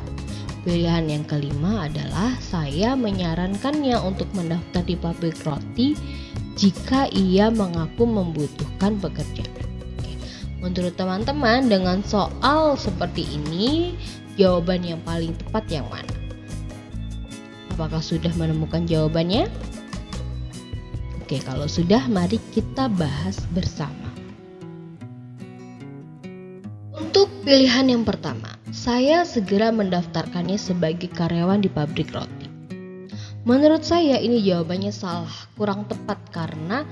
Pilihan yang kelima adalah saya menyarankannya untuk mendaftar di pabrik roti jika ia mengaku membutuhkan pekerjaan. Menurut teman-teman, dengan soal seperti ini, jawaban yang paling tepat yang mana? Apakah sudah menemukan jawabannya? Oke, kalau sudah, mari kita bahas bersama. Untuk pilihan yang pertama, saya segera mendaftarkannya sebagai karyawan di pabrik roti. Menurut saya ini jawabannya salah, kurang tepat karena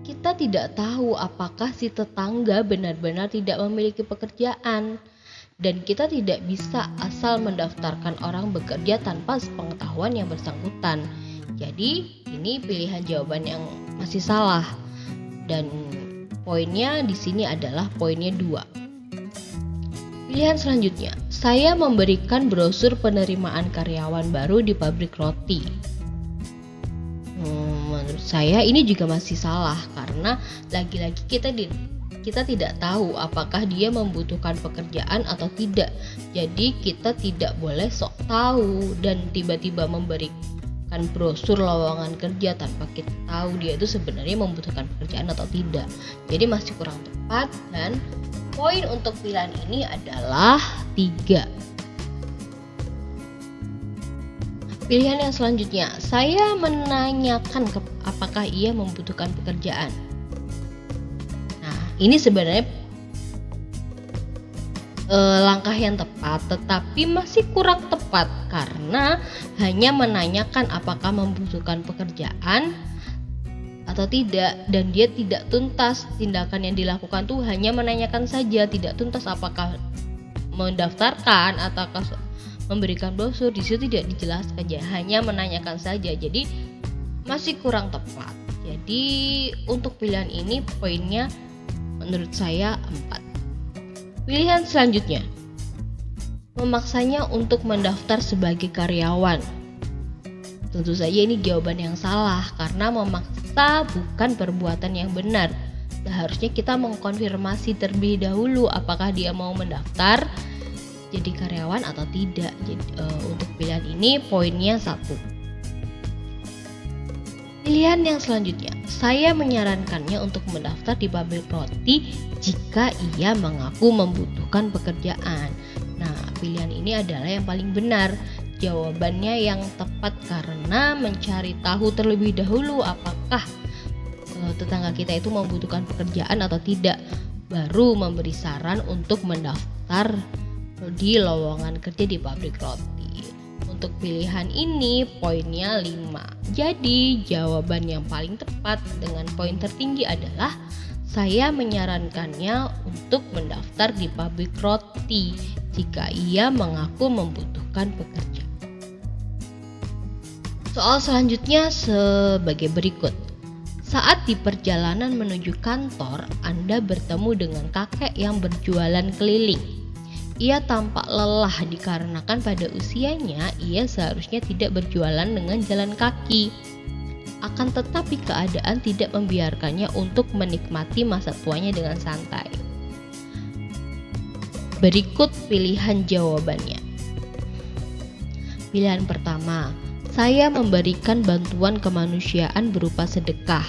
kita tidak tahu apakah si tetangga benar-benar tidak memiliki pekerjaan. Dan kita tidak bisa asal mendaftarkan orang bekerja tanpa sepengetahuan yang bersangkutan. Jadi ini pilihan jawaban yang masih salah. Dan poinnya di sini adalah poinnya 2. Pilihan selanjutnya, saya memberikan brosur penerimaan karyawan baru di pabrik roti. Menurut saya ini juga masih salah karena lagi-lagi kita kita tidak tahu apakah dia membutuhkan pekerjaan atau tidak. Jadi kita tidak boleh sok tahu dan tiba-tiba memberikan brosur lowongan kerja tanpa kita tahu dia itu sebenarnya membutuhkan pekerjaan atau tidak. Jadi masih kurang tepat, dan poin untuk pilihan ini adalah 3. Pilihan yang selanjutnya, saya menanyakan apakah ia membutuhkan pekerjaan. Nah, ini sebenarnya langkah yang tepat, tetapi masih kurang tepat karena hanya menanyakan apakah membutuhkan pekerjaan atau tidak, dan dia tidak tuntas. Tindakan yang dilakukan tuh hanya menanyakan saja, tidak tuntas apakah mendaftarkan ataukah memberikan brosur. Di situ tidak dijelaskan, hanya menanyakan saja. Jadi masih kurang tepat. Jadi untuk pilihan ini poinnya menurut saya 4. Pilihan selanjutnya, memaksanya untuk mendaftar sebagai karyawan. Tentu saja ini jawaban yang salah karena memaksa bukan perbuatan yang benar. Seharusnya kita mengkonfirmasi terlebih dahulu apakah dia mau mendaftar jadi karyawan atau tidak. Jadi untuk pilihan ini poinnya 1. Pilihan yang selanjutnya, saya menyarankannya untuk mendaftar di pabrik roti jika ia mengaku membutuhkan pekerjaan. Nah, pilihan ini adalah yang paling benar. Jawabannya yang tepat karena mencari tahu terlebih dahulu apakah tetangga kita itu membutuhkan pekerjaan atau tidak, baru memberi saran untuk mendaftar di lowongan kerja di pabrik roti. Untuk pilihan ini poinnya 5. Jadi jawaban yang paling tepat dengan poin tertinggi adalah saya menyarankannya untuk mendaftar di pabrik roti jika ia mengaku membutuhkan pekerjaan. Soal selanjutnya sebagai berikut. Saat di perjalanan menuju kantor, Anda bertemu dengan kakek yang berjualan keliling. Ia tampak lelah dikarenakan pada usianya ia seharusnya tidak berjualan dengan jalan kaki. Akan tetapi keadaan tidak membiarkannya untuk menikmati masa tuanya dengan santai. Berikut pilihan jawabannya. Pilihan pertama, saya memberikan bantuan kemanusiaan berupa sedekah.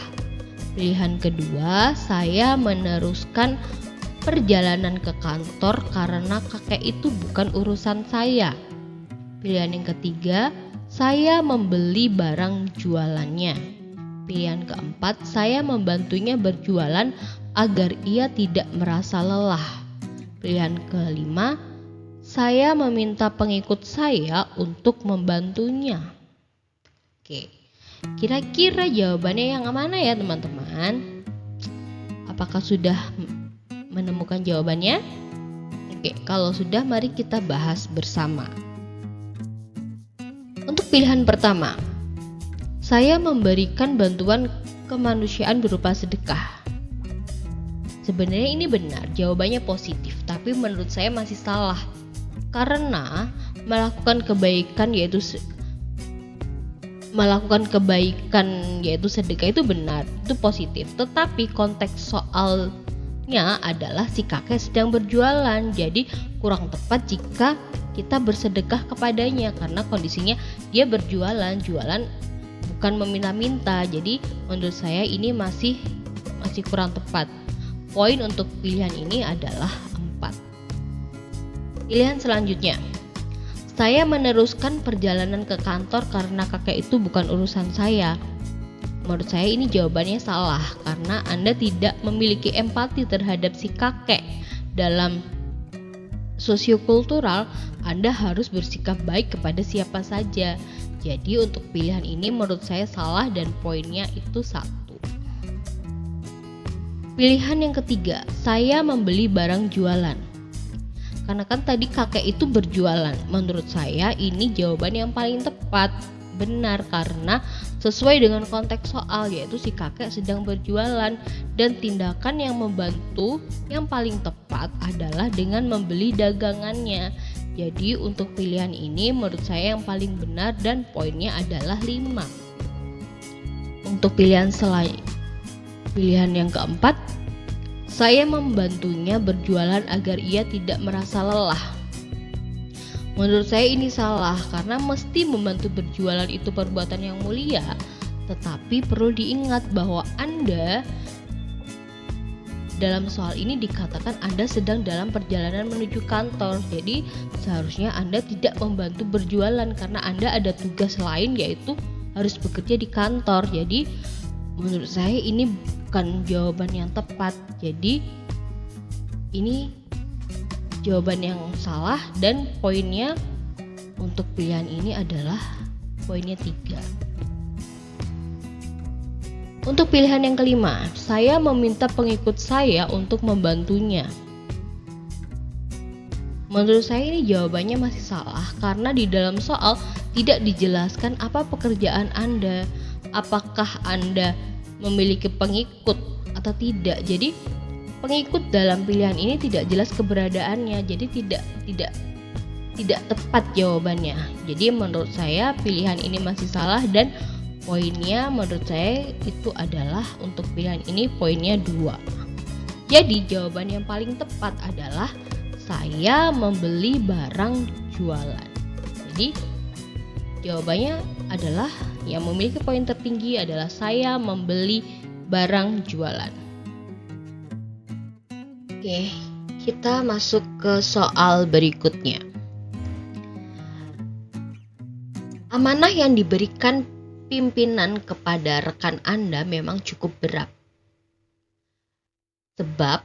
Pilihan kedua, saya meneruskan perjalanan ke kantor karena kakek itu bukan urusan saya. Pilihan yang ketiga, saya membeli barang jualannya. Pilihan keempat, saya membantunya berjualan agar ia tidak merasa lelah. Pilihan kelima, saya meminta pengikut saya untuk membantunya. Oke, kira-kira jawabannya yang mana ya teman-teman? Apakah sudah menemukan jawabannya? Oke, kalau sudah mari kita bahas bersama. Untuk pilihan pertama, saya memberikan bantuan kemanusiaan berupa sedekah. Sebenarnya ini benar, jawabannya positif, tapi menurut saya masih salah. Karena melakukan kebaikan yaitu sedekah itu benar, itu positif. Tetapi konteks soalnya adalah si kakek sedang berjualan, jadi kurang tepat jika kita bersedekah kepadanya karena kondisinya dia berjualan, bukan meminta-minta. Jadi menurut saya ini masih kurang tepat. Poin untuk pilihan ini adalah 4. Pilihan selanjutnya, saya meneruskan perjalanan ke kantor karena kakek itu bukan urusan saya. Menurut saya ini jawabannya salah karena Anda tidak memiliki empati terhadap si kakek. Dalam sosiokultural, Anda harus bersikap baik kepada siapa saja. Jadi untuk pilihan ini menurut saya salah dan poinnya itu 1. Pilihan yang ketiga, saya membeli barang jualan. Karena kan tadi kakek itu berjualan. Menurut saya ini jawaban yang paling tepat. Benar karena sesuai dengan konteks soal, yaitu si kakek sedang berjualan dan tindakan yang membantu yang paling tepat adalah dengan membeli dagangannya. Jadi untuk pilihan ini menurut saya yang paling benar dan poinnya adalah 5. Untuk pilihan yang keempat, Saya membantunya berjualan agar ia tidak merasa lelah. Menurut saya ini salah, karena mesti membantu berjualan itu perbuatan yang mulia. Tetapi perlu diingat bahwa Anda dalam soal ini dikatakan Anda sedang dalam perjalanan menuju kantor. Jadi seharusnya Anda tidak membantu berjualan karena Anda ada tugas lain, yaitu harus bekerja di kantor. Jadi menurut saya ini bukan jawaban yang tepat. Jadi ini jawaban yang salah, dan poinnya untuk pilihan ini adalah poinnya 3. Untuk pilihan yang kelima, saya meminta pengikut saya untuk membantunya. Menurut saya ini jawabannya masih salah, karena di dalam soal tidak dijelaskan apa pekerjaan Anda, apakah Anda memiliki pengikut atau tidak. Jadi pengikut dalam pilihan ini tidak jelas keberadaannya, jadi tidak tepat jawabannya. Jadi menurut saya pilihan ini masih salah, dan poinnya menurut saya itu adalah untuk pilihan ini poinnya 2. Jadi jawaban yang paling tepat adalah saya membeli barang jualan. Jadi jawabannya adalah yang memiliki poin tertinggi adalah saya membeli barang jualan. Oke, kita masuk ke soal berikutnya. Amanah yang diberikan pimpinan kepada rekan Anda memang cukup berat. Sebab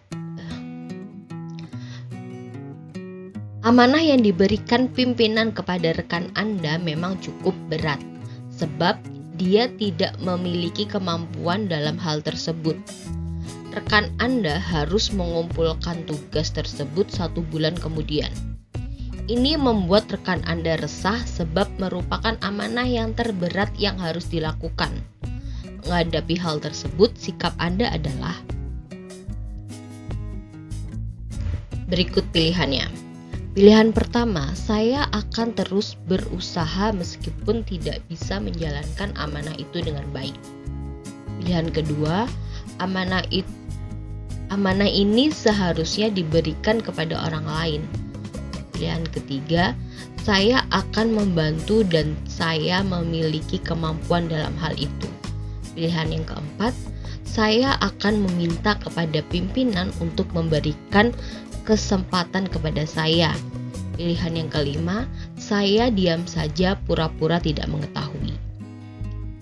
amanah yang diberikan pimpinan kepada rekan Anda memang cukup berat. Sebab dia tidak memiliki kemampuan dalam hal tersebut. Rekan Anda harus mengumpulkan tugas tersebut 1 bulan kemudian. Ini membuat rekan Anda resah sebab merupakan amanah yang terberat yang harus dilakukan. Menghadapi hal tersebut, sikap Anda adalah berikut pilihannya. Pilihan pertama, saya akan terus berusaha meskipun tidak bisa menjalankan amanah itu dengan baik. Pilihan kedua, amanah ini seharusnya diberikan kepada orang lain. Pilihan ketiga, saya akan membantu dan saya memiliki kemampuan dalam hal itu. Pilihan yang keempat, saya akan meminta kepada pimpinan untuk memberikan kesempatan kepada saya. Pilihan yang kelima, saya diam saja pura-pura tidak mengetahui.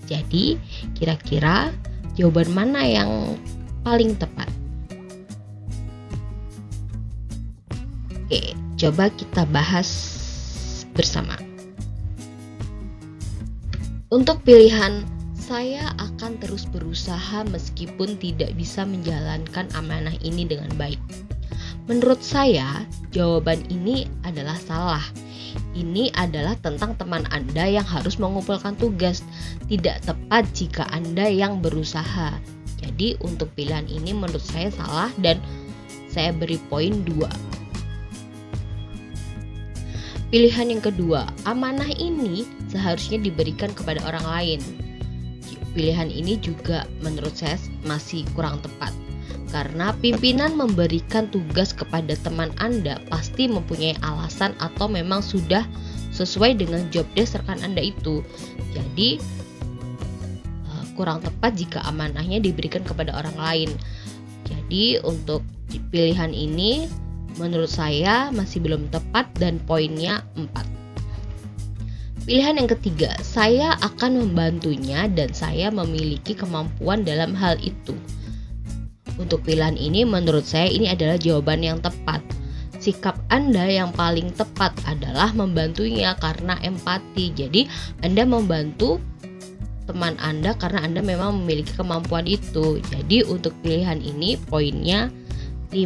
Jadi, kira-kira jawaban mana yang paling tepat? Oke, coba kita bahas bersama. Untuk pilihan saya akan terus berusaha meskipun tidak bisa menjalankan amanah ini dengan baik. Menurut saya, jawaban ini adalah salah. Ini adalah tentang teman Anda yang harus mengumpulkan tugas. Tidak tepat jika Anda yang berusaha. Jadi untuk pilihan ini menurut saya salah dan saya beri poin 2. Pilihan yang kedua, amanah ini seharusnya diberikan kepada orang lain. Pilihan ini juga menurut saya masih kurang tepat. Karena pimpinan memberikan tugas kepada teman Anda pasti mempunyai alasan atau memang sudah sesuai dengan job desk rekan Anda itu. Jadi kurang tepat jika amanahnya diberikan kepada orang lain. Jadi untuk pilihan ini menurut saya masih belum tepat dan poinnya 4. Pilihan yang ketiga, saya akan membantunya dan saya memiliki kemampuan dalam hal itu. Untuk pilihan ini menurut saya ini adalah jawaban yang tepat. Sikap Anda yang paling tepat adalah membantunya karena empati. Jadi Anda membantu teman Anda karena Anda memang memiliki kemampuan itu. Jadi untuk pilihan ini poinnya 5.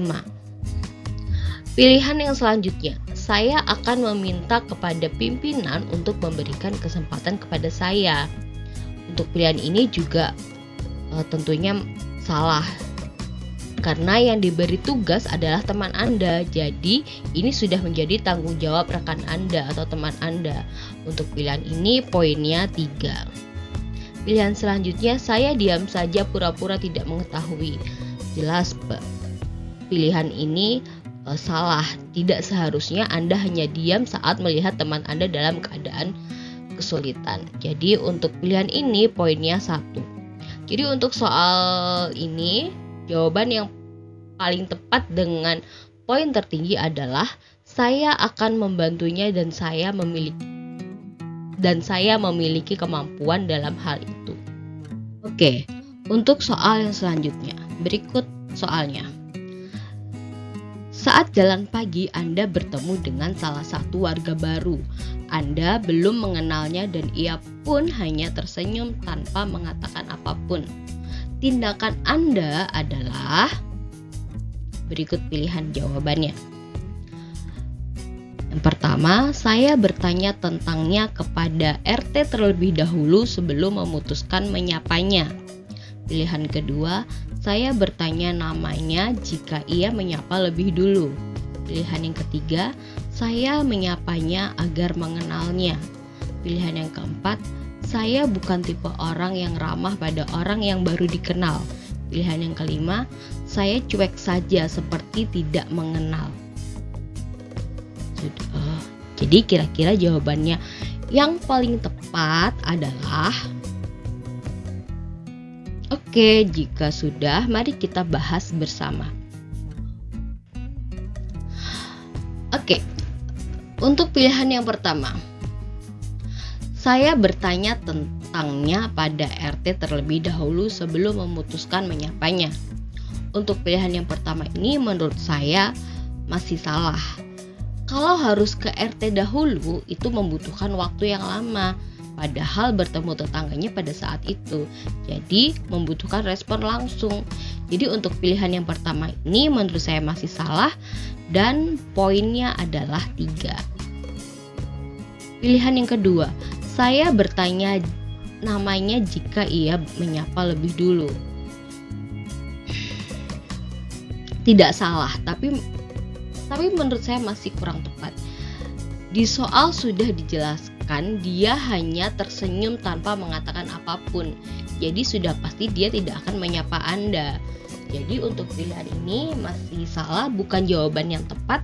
Pilihan yang selanjutnya, saya akan meminta kepada pimpinan untuk memberikan kesempatan kepada saya. Untuk pilihan ini juga tentunya salah. Karena yang diberi tugas adalah teman Anda. Jadi ini sudah menjadi tanggung jawab rekan Anda atau teman Anda. Untuk pilihan ini poinnya 3. Pilihan selanjutnya, saya diam saja pura-pura tidak mengetahui. Jelas pilihan ini salah. Tidak seharusnya Anda hanya diam saat melihat teman Anda dalam keadaan kesulitan. Jadi untuk pilihan ini poinnya 1. Jadi untuk soal ini jawaban yang paling tepat dengan poin tertinggi adalah saya akan membantunya dan saya memiliki kemampuan dalam hal itu. Oke, untuk soal yang selanjutnya. Berikut soalnya. Saat jalan pagi, Anda bertemu dengan salah satu warga baru. Anda belum mengenalnya dan ia pun hanya tersenyum tanpa mengatakan apapun. Tindakan Anda adalah berikut pilihan jawabannya. Yang pertama, saya bertanya tentangnya kepada RT terlebih dahulu sebelum memutuskan menyapanya. Pilihan kedua, saya bertanya namanya jika ia menyapa lebih dulu. Pilihan yang ketiga, saya menyapanya agar mengenalnya. Pilihan yang keempat, saya bukan tipe orang yang ramah pada orang yang baru dikenal. Pilihan yang kelima, saya cuek saja seperti tidak mengenal. Sudah. Jadi kira-kira jawabannya yang paling tepat adalah Oke, jika sudah, mari kita bahas bersama. Oke, untuk pilihan yang pertama, saya bertanya tentangnya pada RT terlebih dahulu sebelum memutuskan menyapanya. Untuk pilihan yang pertama ini menurut saya masih salah. Kalau harus ke RT dahulu, itu membutuhkan waktu yang lama. Padahal bertemu tetangganya pada saat itu, jadi membutuhkan respon langsung. Jadi untuk pilihan yang pertama ini menurut saya masih salah dan poinnya adalah 3. Pilihan yang kedua, saya bertanya namanya jika ia menyapa lebih dulu. Tidak salah, tapi menurut saya masih kurang tepat. Di soal sudah dijelaskan dia hanya tersenyum tanpa mengatakan apapun. Jadi sudah pasti dia tidak akan menyapa Anda. Jadi untuk pilihan ini masih salah, bukan jawaban yang tepat.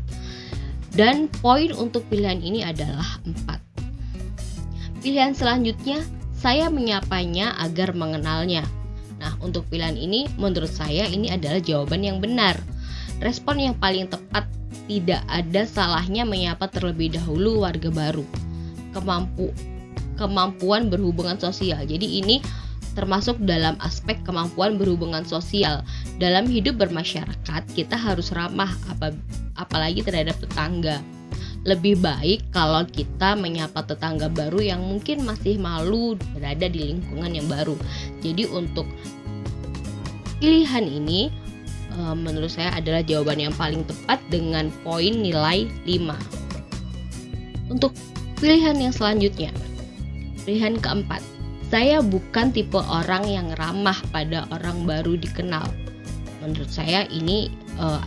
Dan poin untuk pilihan ini adalah 4. Pilihan selanjutnya, saya menyapanya agar mengenalnya. Nah, untuk pilihan ini menurut saya ini adalah jawaban yang benar. Respon yang paling tepat, tidak ada salahnya menyapa terlebih dahulu warga baru. Kemampuan berhubungan sosial. Jadi ini termasuk dalam aspek kemampuan berhubungan sosial. Dalam hidup bermasyarakat, kita harus ramah apalagi terhadap tetangga. Lebih baik kalau kita menyapa tetangga baru yang mungkin masih malu berada di lingkungan yang baru. Jadi untuk pilihan ini menurut saya adalah jawaban yang paling tepat dengan poin nilai 5. Untuk pilihan yang selanjutnya, pilihan keempat, saya bukan tipe orang yang ramah pada orang baru dikenal. Menurut saya ini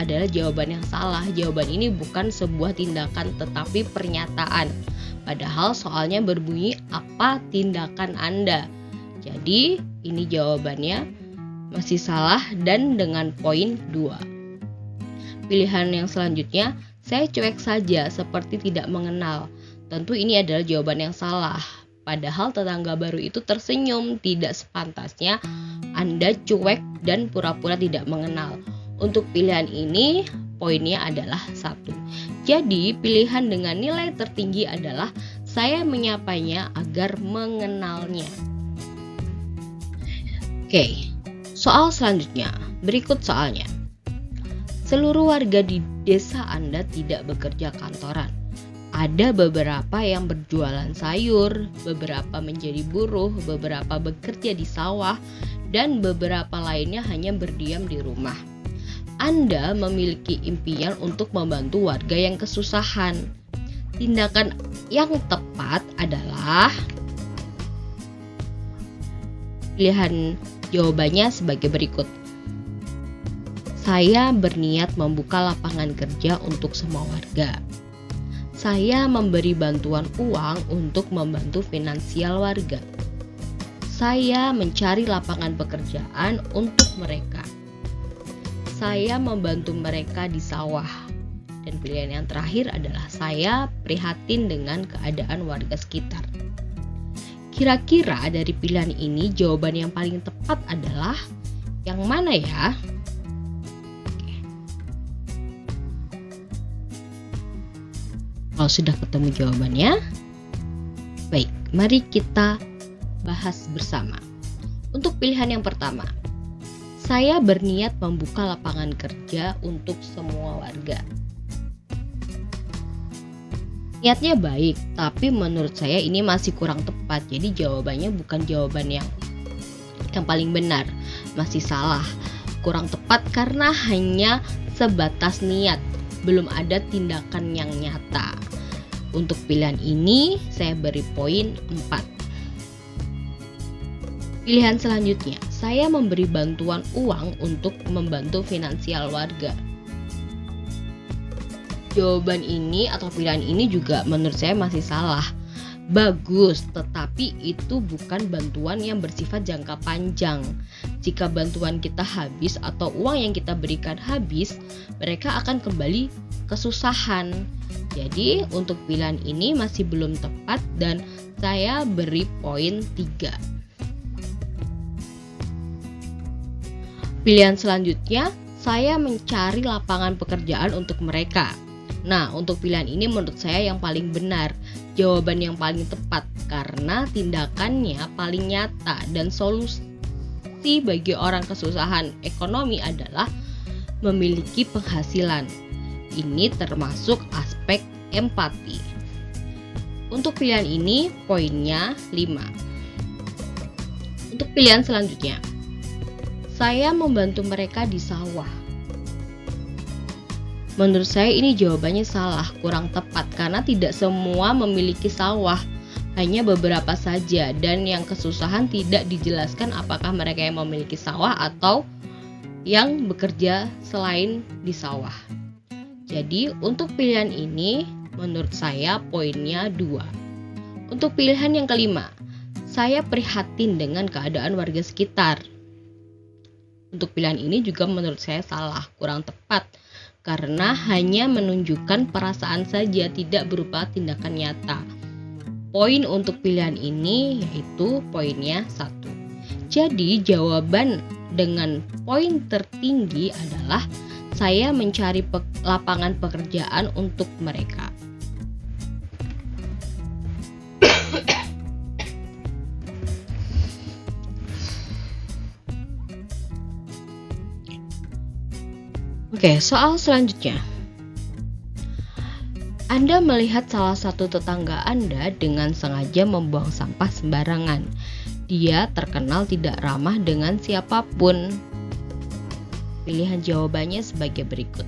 adalah jawaban yang salah. Jawaban ini bukan sebuah tindakan tetapi pernyataan. Padahal soalnya berbunyi apa tindakan Anda. Jadi ini jawabannya masih salah dan dengan poin 2. Pilihan yang selanjutnya, saya cuek saja seperti tidak mengenal. Tentu ini adalah jawaban yang salah. Padahal tetangga baru itu tersenyum, tidak sepantasnya Anda cuek dan pura-pura tidak mengenal. Untuk pilihan ini, poinnya adalah 1. Jadi, pilihan dengan nilai tertinggi adalah saya menyapanya agar mengenalnya. Oke, soal selanjutnya. Berikut soalnya. Seluruh warga di desa Anda tidak bekerja kantoran. Ada beberapa yang berjualan sayur, beberapa menjadi buruh, beberapa bekerja di sawah, dan beberapa lainnya hanya berdiam di rumah. Anda memiliki impian untuk membantu warga yang kesusahan. Tindakan yang tepat adalah pilihan jawabannya sebagai berikut. Saya berniat membuka lapangan kerja untuk semua warga. Saya memberi bantuan uang untuk membantu finansial warga. Saya mencari lapangan pekerjaan untuk mereka. saya membantu mereka di sawah. Dan pilihan yang terakhir adalah saya prihatin dengan keadaan warga sekitar. Kira-kira dari pilihan ini jawaban yang paling tepat adalah yang mana ya? Oke. Kalau sudah ketemu jawabannya, baik, mari kita bahas bersama. Untuk pilihan yang pertama, saya berniat membuka lapangan kerja untuk semua warga. Niatnya baik, tapi menurut saya ini masih kurang tepat. Jadi jawabannya bukan jawaban yang paling benar, masih salah. Kurang tepat karena hanya sebatas niat, belum ada tindakan yang nyata. Untuk pilihan ini saya beri poin 4. Pilihan selanjutnya, saya memberi bantuan uang untuk membantu finansial warga. Jawaban ini atau pilihan ini juga menurut saya masih salah. Bagus, tetapi itu bukan bantuan yang bersifat jangka panjang. Jika bantuan kita habis atau uang yang kita berikan habis, mereka akan kembali kesusahan. Jadi untuk pilihan ini masih belum tepat dan saya beri poin 3. Pilihan selanjutnya, saya mencari lapangan pekerjaan untuk mereka. Nah, untuk pilihan ini menurut saya yang paling benar, jawaban yang paling tepat karena tindakannya paling nyata dan solusi bagi orang kesusahan ekonomi adalah memiliki penghasilan. Ini termasuk aspek empati. Untuk pilihan ini poinnya 5. Untuk pilihan selanjutnya, saya membantu mereka di sawah. Menurut saya ini jawabannya salah, kurang tepat karena tidak semua memiliki sawah, hanya beberapa saja, dan yang kesusahan tidak dijelaskan apakah mereka yang memiliki sawah atau yang bekerja selain di sawah. Jadi untuk pilihan ini menurut saya poinnya 2. Untuk pilihan yang kelima, saya prihatin dengan keadaan warga sekitar. Untuk pilihan ini juga menurut saya salah, kurang tepat karena hanya menunjukkan perasaan saja, tidak berupa tindakan nyata. Poin untuk pilihan ini yaitu poinnya 1. Jadi jawaban dengan poin tertinggi adalah saya mencari lapangan pekerjaan untuk mereka. Oke, soal selanjutnya. Anda melihat salah satu tetangga Anda dengan sengaja membuang sampah sembarangan. Dia terkenal tidak ramah dengan siapapun. Pilihan jawabannya sebagai berikut.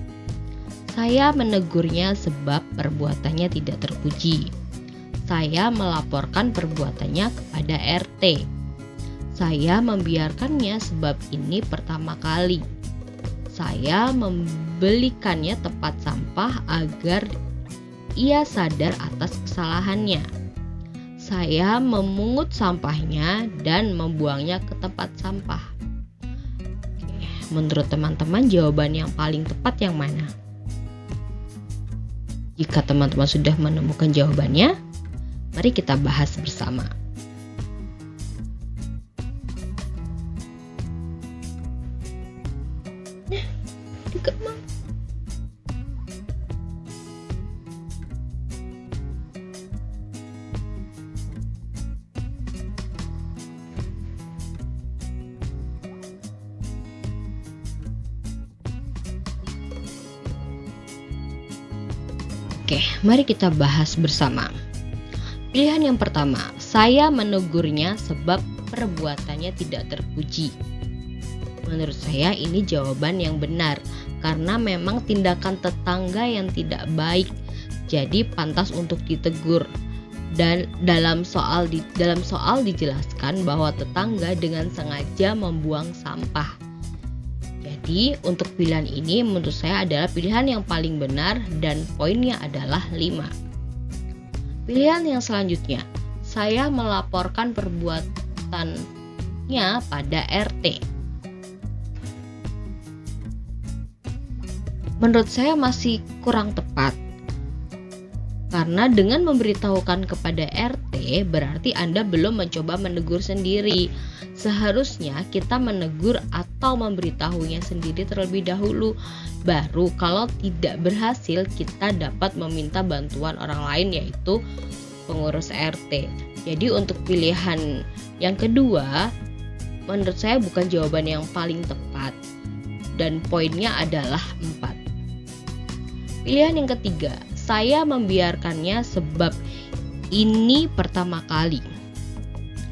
Saya menegurnya sebab perbuatannya tidak terpuji. Saya melaporkan perbuatannya kepada RT. Saya membiarkannya sebab ini pertama kali. Saya membelikannya tempat sampah agar ia sadar atas kesalahannya. Saya memungut sampahnya dan membuangnya ke tempat sampah. Oke, menurut teman-teman jawaban yang paling tepat yang mana? Jika teman-teman sudah menemukan jawabannya, mari kita bahas bersama. Oke, mari kita bahas bersama. Pilihan yang pertama, saya menegurnya sebab perbuatannya tidak terpuji. Menurut saya ini jawaban yang benar, karena memang tindakan tetangga yang tidak baik, jadi pantas untuk ditegur. Dan dalam soal dijelaskan bahwa tetangga dengan sengaja membuang sampah. Jadi untuk pilihan ini menurut saya adalah pilihan yang paling benar dan poinnya adalah 5. Pilihan yang selanjutnya, saya melaporkan perbuatannya pada RT. Menurut saya masih kurang tepat. Karena dengan memberitahukan kepada RT berarti Anda belum mencoba menegur sendiri. Seharusnya kita menegur atau memberitahunya sendiri terlebih dahulu. Baru kalau tidak berhasil kita dapat meminta bantuan orang lain, yaitu pengurus RT. Jadi untuk pilihan yang kedua, menurut saya bukan jawaban yang paling tepat. Dan poinnya adalah 4. Pilihan yang ketiga, saya membiarkannya sebab ini pertama kali.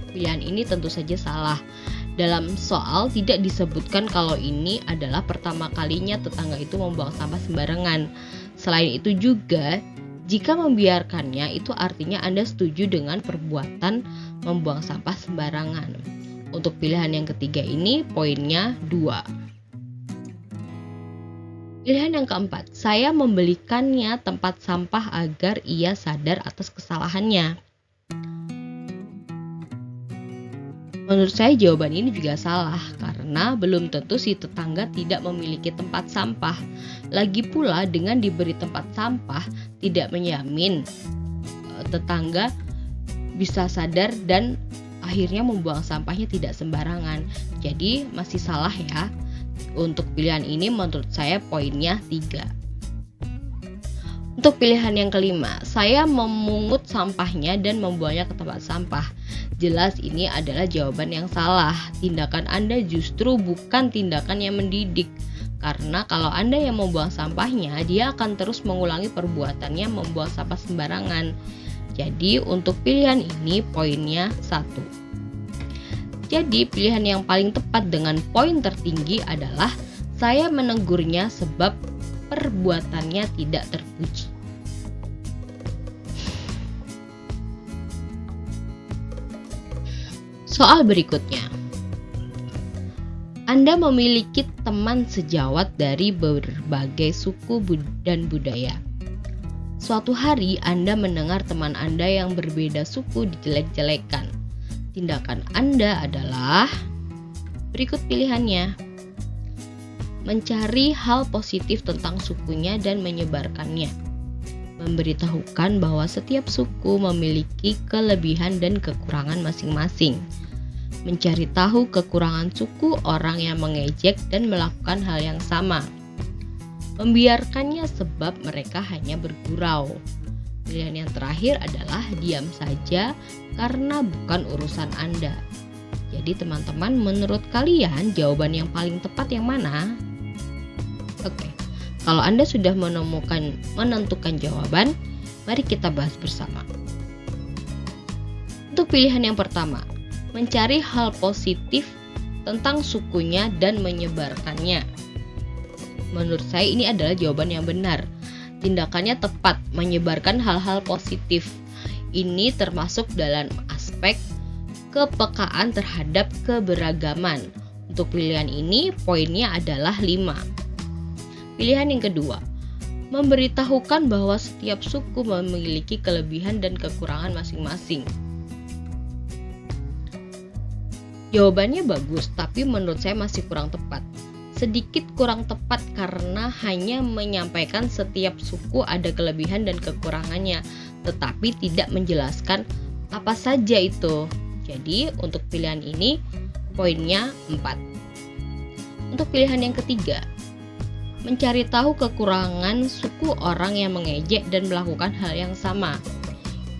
Pilihan ini tentu saja salah. Dalam soal tidak disebutkan kalau ini adalah pertama kalinya tetangga itu membuang sampah sembarangan. Selain itu juga, jika membiarkannya itu artinya Anda setuju dengan perbuatan membuang sampah sembarangan. Untuk pilihan yang ketiga ini poinnya 2. Pilihan yang keempat, saya membelikannya tempat sampah agar ia sadar atas kesalahannya. Menurut saya jawaban ini juga salah karena belum tentu si tetangga tidak memiliki tempat sampah. Lagi pula dengan diberi tempat sampah tidak menjamin tetangga bisa sadar dan akhirnya membuang sampahnya tidak sembarangan. Jadi masih salah ya. Untuk pilihan ini menurut saya poinnya 3. Untuk pilihan yang kelima, saya memungut sampahnya dan membuangnya ke tempat sampah. Jelas ini adalah jawaban yang salah. Tindakan Anda justru bukan tindakan yang mendidik. Karena kalau Anda yang membuang sampahnya, dia akan terus mengulangi perbuatannya membuang sampah sembarangan. Jadi untuk pilihan ini poinnya 1. Jadi pilihan yang paling tepat dengan poin tertinggi adalah saya menegurnya sebab perbuatannya tidak terpuji. Soal berikutnya. Anda memiliki teman sejawat dari berbagai suku dan budaya. Suatu hari Anda mendengar teman Anda yang berbeda suku dijelek-jelekan. Tindakan Anda adalah berikut pilihannya. Mencari hal positif tentang sukunya dan menyebarkannya. Memberitahukan bahwa setiap suku memiliki kelebihan dan kekurangan masing-masing. Mencari tahu kekurangan suku orang yang mengejek dan melakukan hal yang sama. Membiarkannya sebab mereka hanya bergurau. Pilihan yang terakhir adalah diam saja karena bukan urusan Anda. Jadi teman-teman, menurut kalian jawaban yang paling tepat yang mana? Oke, kalau Anda sudah menentukan jawaban, mari kita bahas bersama. Untuk pilihan yang pertama, mencari hal positif tentang sukunya dan menyebarkannya. Menurut saya ini adalah jawaban yang benar. Tindakannya tepat, menyebarkan hal-hal positif. Ini termasuk dalam aspek kepekaan terhadap keberagaman. Untuk pilihan ini, poinnya adalah 5. Pilihan yang kedua, memberitahukan bahwa setiap suku memiliki kelebihan dan kekurangan masing-masing. Jawabannya bagus, tapi menurut saya masih kurang tepat. Sedikit kurang tepat karena hanya menyampaikan setiap suku ada kelebihan dan kekurangannya, tetapi tidak menjelaskan apa saja itu. Jadi untuk pilihan ini poinnya 4. Untuk pilihan yang ketiga, mencari tahu kekurangan suku orang yang mengejek dan melakukan hal yang sama.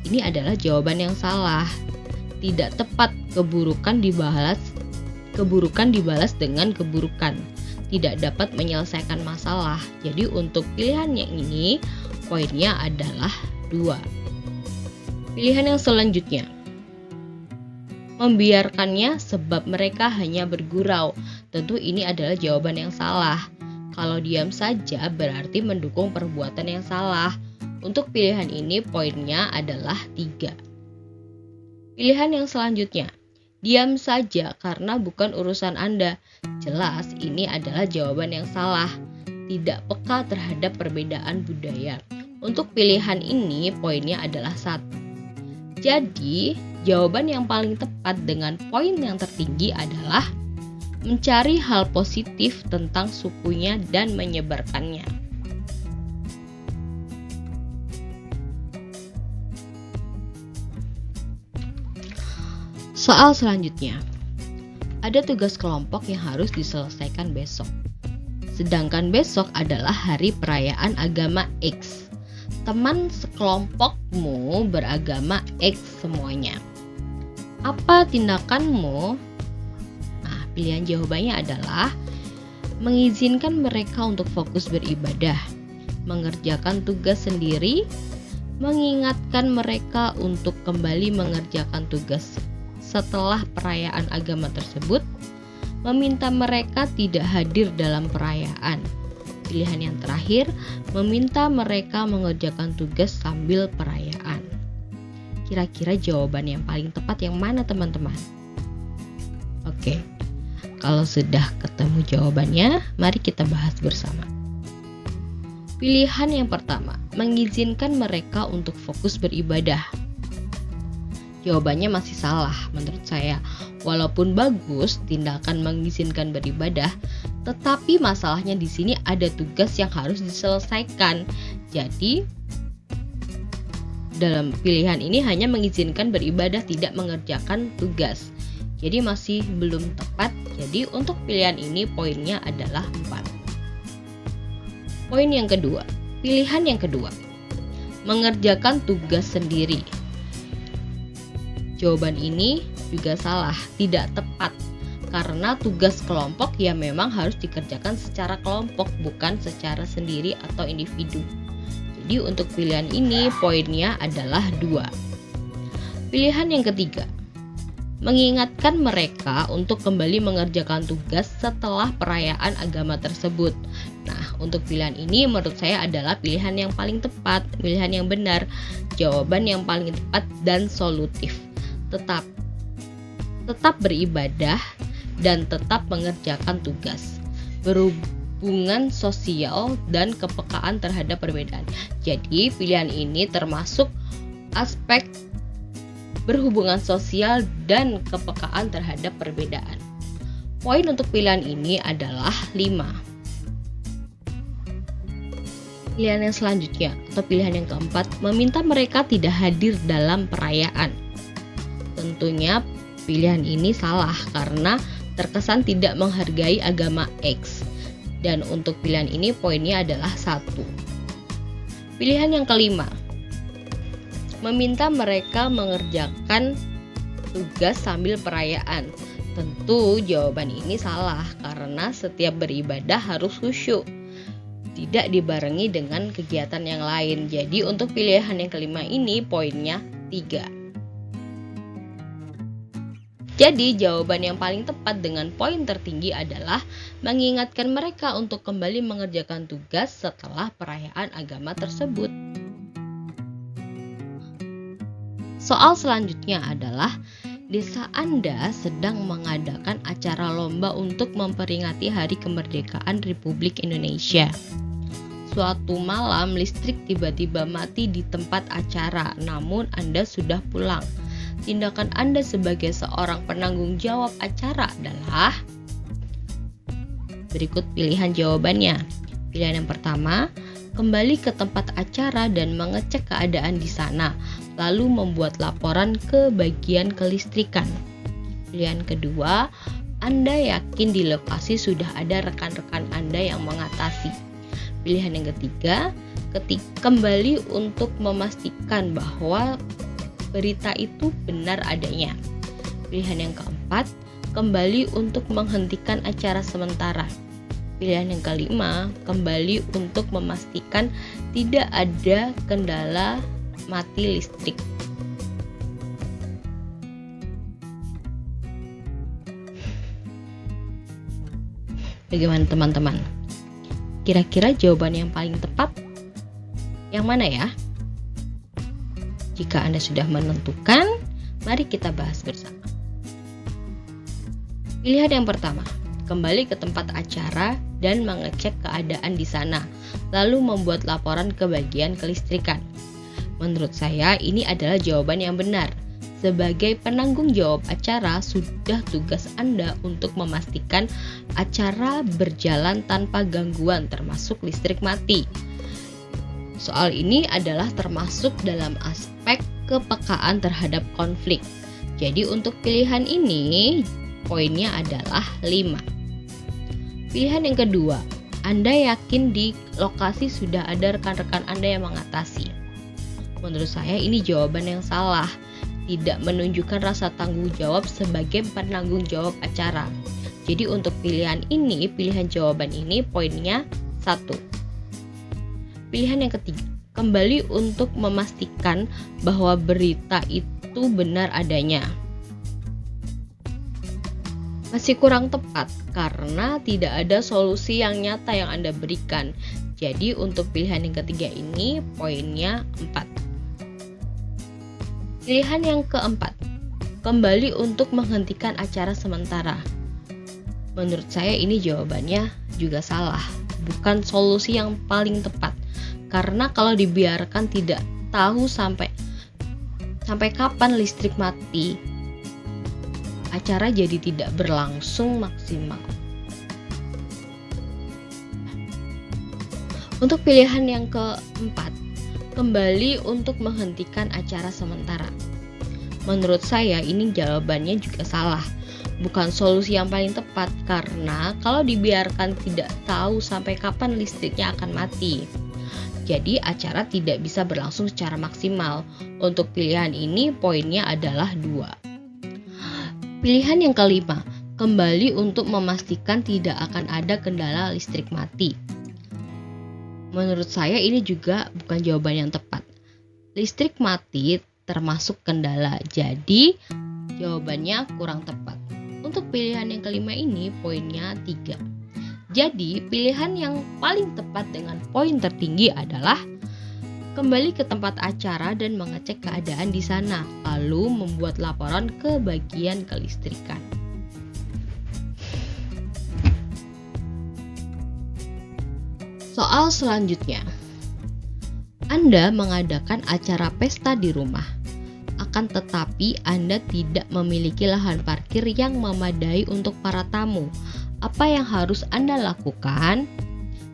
Ini adalah jawaban yang salah. Tidak tepat, keburukan dibalas dengan keburukan. Tidak dapat menyelesaikan masalah. Jadi untuk pilihan yang ini poinnya adalah 2. Pilihan yang selanjutnya, membiarkannya sebab mereka hanya bergurau. Tentu ini adalah jawaban yang salah. Kalau diam saja berarti mendukung perbuatan yang salah. Untuk pilihan ini poinnya adalah 3. Pilihan yang selanjutnya, diam saja karena bukan urusan Anda. Jelas ini adalah jawaban yang salah. Tidak peka terhadap perbedaan budaya. Untuk pilihan ini poinnya adalah 1. Jadi jawaban yang paling tepat dengan poin yang tertinggi adalah mencari hal positif tentang sukunya dan menyebarkannya. Soal selanjutnya, ada tugas kelompok yang harus diselesaikan besok. Sedangkan besok adalah hari perayaan agama X. Teman sekelompokmu beragama X semuanya. Apa tindakanmu? Nah, pilihan jawabannya adalah mengizinkan mereka untuk fokus beribadah, mengerjakan tugas sendiri, mengingatkan mereka untuk kembali mengerjakan tugas setelah perayaan agama tersebut, meminta mereka tidak hadir dalam perayaan. Pilihan yang terakhir, meminta mereka mengerjakan tugas sambil perayaan. Kira-kira jawaban yang paling tepat yang mana, teman-teman? Oke, kalau sudah ketemu jawabannya, mari kita bahas bersama. Pilihan yang pertama, mengizinkan mereka untuk fokus beribadah. Jawabannya masih salah menurut saya. Walaupun bagus tindakan mengizinkan beribadah, tetapi masalahnya di sini ada tugas yang harus diselesaikan. Jadi dalam pilihan ini hanya mengizinkan beribadah, tidak mengerjakan tugas. Jadi masih belum tepat. Jadi untuk pilihan ini poinnya adalah 4. Poin yang kedua, pilihan yang kedua, mengerjakan tugas sendiri. Jawaban ini juga salah, tidak tepat. Karena tugas kelompok ya memang harus dikerjakan secara kelompok, bukan secara sendiri atau individu. Jadi untuk pilihan ini poinnya adalah 2. Pilihan yang ketiga, mengingatkan mereka untuk kembali mengerjakan tugas setelah perayaan agama tersebut. Nah, untuk pilihan ini menurut saya adalah pilihan yang paling tepat, pilihan yang benar, jawaban yang paling tepat dan solutif. Tetap beribadah dan tetap mengerjakan tugas, berhubungan sosial dan kepekaan terhadap perbedaan. Jadi pilihan ini termasuk aspek berhubungan sosial dan kepekaan terhadap perbedaan. Poin untuk pilihan ini adalah 5. Pilihan yang selanjutnya atau pilihan yang keempat, meminta mereka tidak hadir dalam perayaan. Tentunya pilihan ini salah karena terkesan tidak menghargai agama X. Dan untuk pilihan ini poinnya adalah 1. Pilihan yang kelima, meminta mereka mengerjakan tugas sambil perayaan. Tentu jawaban ini salah karena setiap beribadah harus khusyuk, tidak dibarengi dengan kegiatan yang lain. Jadi untuk pilihan yang kelima ini poinnya 3. Jadi jawaban yang paling tepat dengan poin tertinggi adalah mengingatkan mereka untuk kembali mengerjakan tugas setelah perayaan agama tersebut. Soal selanjutnya adalah desa Anda sedang mengadakan acara lomba untuk memperingati Hari Kemerdekaan Republik Indonesia. Suatu malam listrik tiba-tiba mati di tempat acara, namun Anda sudah pulang. Tindakan Anda sebagai seorang penanggung jawab acara adalah berikut pilihan jawabannya. Pilihan yang pertama, kembali ke tempat acara dan mengecek keadaan di sana, lalu membuat laporan ke bagian kelistrikan. Pilihan kedua, Anda yakin di lokasi sudah ada rekan-rekan Anda yang mengatasi. Pilihan yang ketiga, kembali untuk memastikan bahwa berita itu benar adanya. Pilihan yang keempat, kembali untuk menghentikan acara sementara. Pilihan yang kelima, kembali untuk memastikan tidak ada kendala mati listrik. Bagaimana teman-teman? Kira-kira jawaban yang paling tepat yang mana ya? Jika Anda sudah menentukan, mari kita bahas bersama. Pilihan yang pertama, kembali ke tempat acara dan mengecek keadaan di sana, lalu membuat laporan ke bagian kelistrikan. Menurut saya, ini adalah jawaban yang benar. Sebagai penanggung jawab acara, sudah tugas Anda untuk memastikan acara berjalan tanpa gangguan, termasuk listrik mati. Soal ini adalah termasuk dalam aspek kepekaan terhadap konflik. Jadi untuk pilihan ini poinnya adalah 5. Pilihan yang kedua, Anda yakin di lokasi sudah ada rekan-rekan Anda yang mengatasi? Menurut saya ini jawaban yang salah. Tidak menunjukkan rasa tanggung jawab sebagai penanggung jawab acara. Jadi untuk pilihan jawaban ini poinnya 1. Pilihan yang ketiga, kembali untuk memastikan bahwa berita itu benar adanya. Masih kurang tepat karena tidak ada solusi yang nyata yang Anda berikan. Jadi untuk pilihan yang ketiga ini poinnya 4. Pilihan yang keempat, kembali untuk menghentikan acara sementara. Menurut saya ini jawabannya juga salah, bukan solusi yang paling tepat. Karena kalau dibiarkan tidak tahu sampai kapan listrik mati, acara jadi tidak berlangsung maksimal. Untuk pilihan yang keempat, kembali untuk menghentikan acara sementara. Menurut saya ini jawabannya juga salah, bukan solusi yang paling tepat karena kalau dibiarkan tidak tahu sampai kapan listriknya akan mati. Jadi acara tidak bisa berlangsung secara maksimal. Untuk pilihan ini poinnya adalah 2. Pilihan yang kelima, kembali untuk memastikan tidak akan ada kendala listrik mati. Menurut saya ini juga bukan jawaban yang tepat. Listrik mati termasuk kendala, jadi jawabannya kurang tepat. Untuk pilihan yang kelima ini poinnya 3. Jadi pilihan yang paling tepat dengan poin tertinggi adalah kembali ke tempat acara dan mengecek keadaan di sana, lalu membuat laporan ke bagian kelistrikan. Soal selanjutnya, Anda mengadakan acara pesta di rumah, akan tetapi Anda tidak memiliki lahan parkir yang memadai untuk para tamu. Apa yang harus Anda lakukan?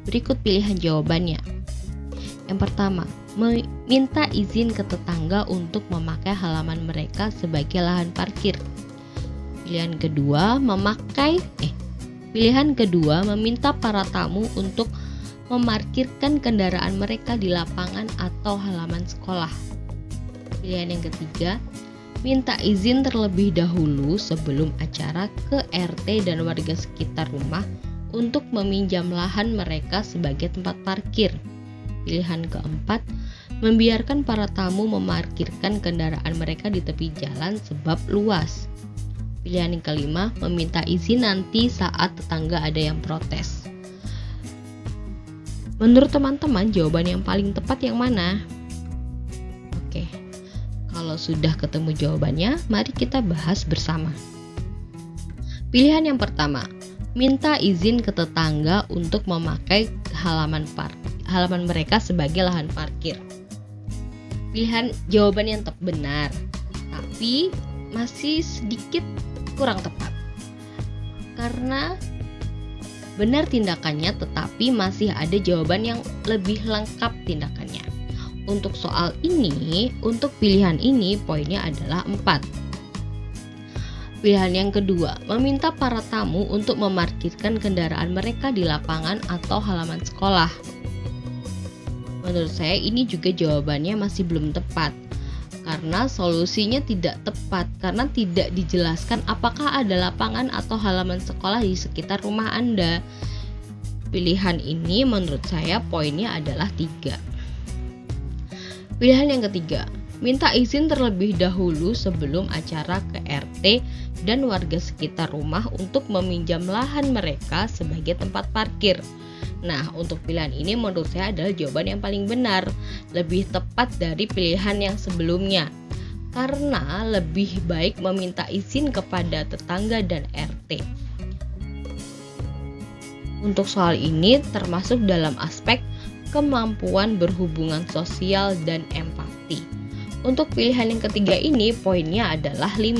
Berikut pilihan jawabannya. Yang pertama, meminta izin ke tetangga untuk memakai halaman mereka sebagai lahan parkir. Pilihan kedua, meminta para tamu untuk memarkirkan kendaraan mereka di lapangan atau halaman sekolah. Pilihan yang ketiga, minta izin terlebih dahulu sebelum acara ke RT dan warga sekitar rumah untuk meminjam lahan mereka sebagai tempat parkir. Pilihan keempat, membiarkan para tamu memarkirkan kendaraan mereka di tepi jalan sebab luas. Pilihan yang kelima, meminta izin nanti saat tetangga ada yang protes. Menurut teman-teman, jawaban yang paling tepat yang mana? Oke, kalau sudah ketemu jawabannya, mari kita bahas bersama. Pilihan yang pertama, minta izin ke tetangga untuk memakai halaman mereka sebagai lahan parkir. Pilihan jawaban yang benar, tapi masih sedikit kurang tepat. Karena benar tindakannya, tetapi masih ada jawaban yang lebih lengkap tindakannya. Untuk soal ini, untuk pilihan ini poinnya adalah 4. Pilihan yang kedua, meminta para tamu untuk memarkirkan kendaraan mereka di lapangan atau halaman sekolah. Menurut saya ini juga jawabannya masih belum tepat. Karena solusinya tidak tepat, karena tidak dijelaskan apakah ada lapangan atau halaman sekolah di sekitar rumah Anda. Pilihan ini menurut saya poinnya adalah 3. Pilihan yang ketiga, minta izin terlebih dahulu sebelum acara ke RT dan warga sekitar rumah untuk meminjam lahan mereka sebagai tempat parkir. Nah, untuk pilihan ini menurut saya adalah jawaban yang paling benar, lebih tepat dari pilihan yang sebelumnya. Karena lebih baik meminta izin kepada tetangga dan RT. Untuk soal ini termasuk dalam aspek kemampuan berhubungan sosial dan empati. Untuk pilihan yang ketiga ini poinnya adalah 5.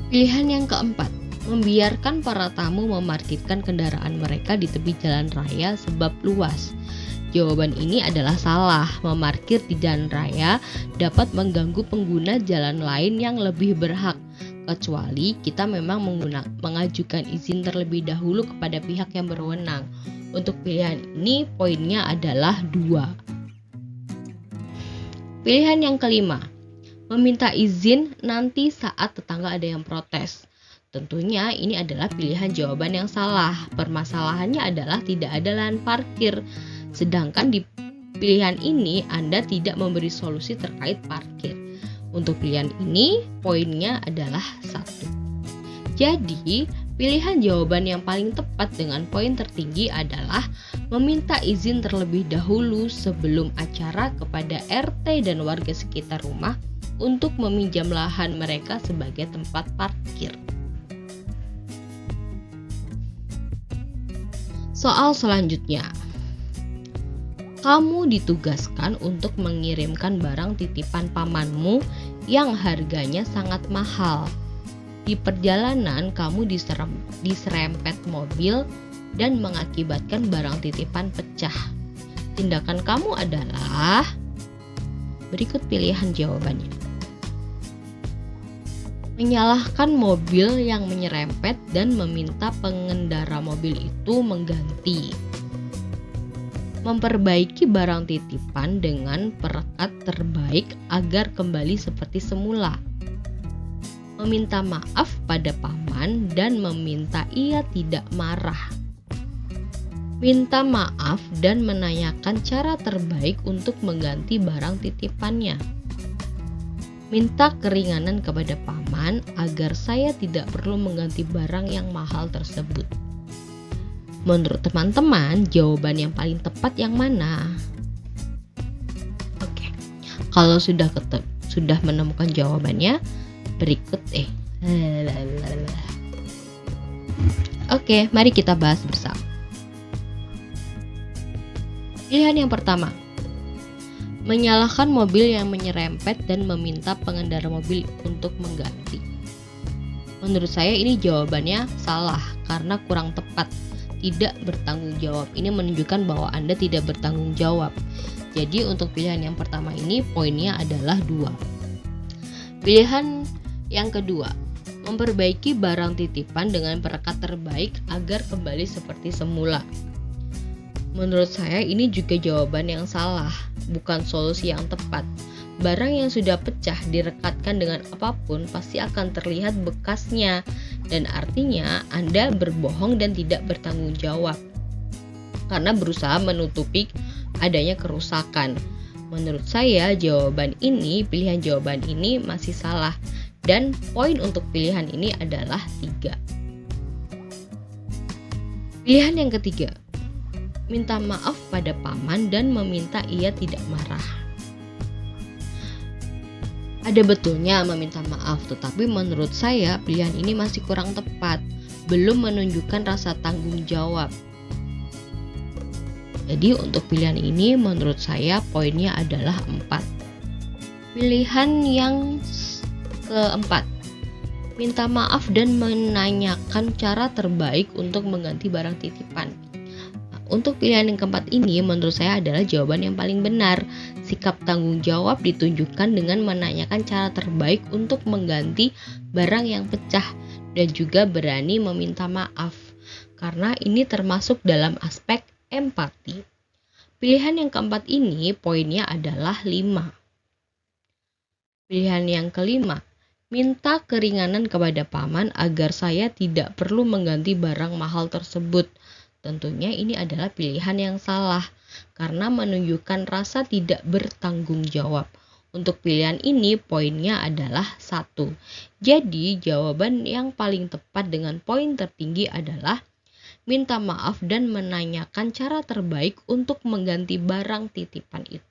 Pilihan yang keempat, membiarkan para tamu memarkirkan kendaraan mereka di tepi jalan raya sebab luas. Jawaban ini adalah salah. Memarkir di jalan raya dapat mengganggu pengguna jalan lain yang lebih berhak, kecuali kita memang mengajukan izin terlebih dahulu kepada pihak yang berwenang. Untuk pilihan ini poinnya adalah 2. Pilihan yang kelima, meminta izin nanti saat tetangga ada yang protes. Tentunya ini adalah pilihan jawaban yang salah. Permasalahannya adalah tidak ada lahan parkir. Sedangkan di pilihan ini Anda tidak memberi solusi terkait parkir. Untuk pilihan ini poinnya adalah 1. Jadi pilihan jawaban yang paling tepat dengan poin tertinggi adalah meminta izin terlebih dahulu sebelum acara kepada RT dan warga sekitar rumah untuk meminjam lahan mereka sebagai tempat parkir. Soal selanjutnya, kamu ditugaskan untuk mengirimkan barang titipan pamanmu yang harganya sangat mahal. Di perjalanan kamu diserempet mobil dan mengakibatkan barang titipan pecah. Tindakan kamu adalah berikut pilihan jawabannya. Menyalahkan mobil yang menyerempet dan meminta pengendara mobil itu mengganti. Memperbaiki barang titipan dengan perekat terbaik agar kembali seperti semula. Meminta maaf pada paman dan meminta ia tidak marah. Minta maaf dan menanyakan cara terbaik untuk mengganti barang titipannya. Minta keringanan kepada paman agar saya tidak perlu mengganti barang yang mahal tersebut. Menurut teman-teman, jawaban yang paling tepat yang mana? Oke, kalau sudah menemukan jawabannya, berikut Oke, mari kita bahas bersama. Pilihan yang pertama, menyalahkan mobil yang menyerempet dan meminta pengendara mobil untuk mengganti. Menurut saya ini jawabannya salah karena kurang tepat. Tidak bertanggung jawab. Ini menunjukkan bahwa Anda tidak bertanggung jawab. Jadi untuk pilihan yang pertama ini poinnya adalah 2. Pilihan yang kedua, memperbaiki barang titipan dengan perekat terbaik agar kembali seperti semula. Menurut saya ini juga jawaban yang salah, bukan solusi yang tepat. Barang yang sudah pecah direkatkan dengan apapun pasti akan terlihat bekasnya, dan artinya Anda berbohong dan tidak bertanggung jawab karena berusaha menutupi adanya kerusakan. Menurut saya pilihan jawaban ini masih salah, dan poin untuk pilihan ini adalah 3. Pilihan yang ketiga, minta maaf pada paman dan meminta ia tidak marah. Ada betulnya meminta maaf, tetapi menurut saya pilihan ini masih kurang tepat, belum menunjukkan rasa tanggung jawab. Jadi untuk pilihan ini menurut saya poinnya adalah 4. Pilihan yang keempat, minta maaf dan menanyakan cara terbaik untuk mengganti barang titipan. Untuk pilihan yang keempat ini menurut saya adalah jawaban yang paling benar. Sikap tanggung jawab ditunjukkan dengan menanyakan cara terbaik untuk mengganti barang yang pecah dan juga berani meminta maaf, karena ini termasuk dalam aspek empati. Pilihan yang keempat ini poinnya adalah 5. Pilihan yang kelima, minta keringanan kepada paman agar saya tidak perlu mengganti barang mahal tersebut. Tentunya ini adalah pilihan yang salah karena menunjukkan rasa tidak bertanggung jawab. Untuk pilihan ini poinnya adalah 1. Jadi jawaban yang paling tepat dengan poin tertinggi adalah minta maaf dan menanyakan cara terbaik untuk mengganti barang titipan itu.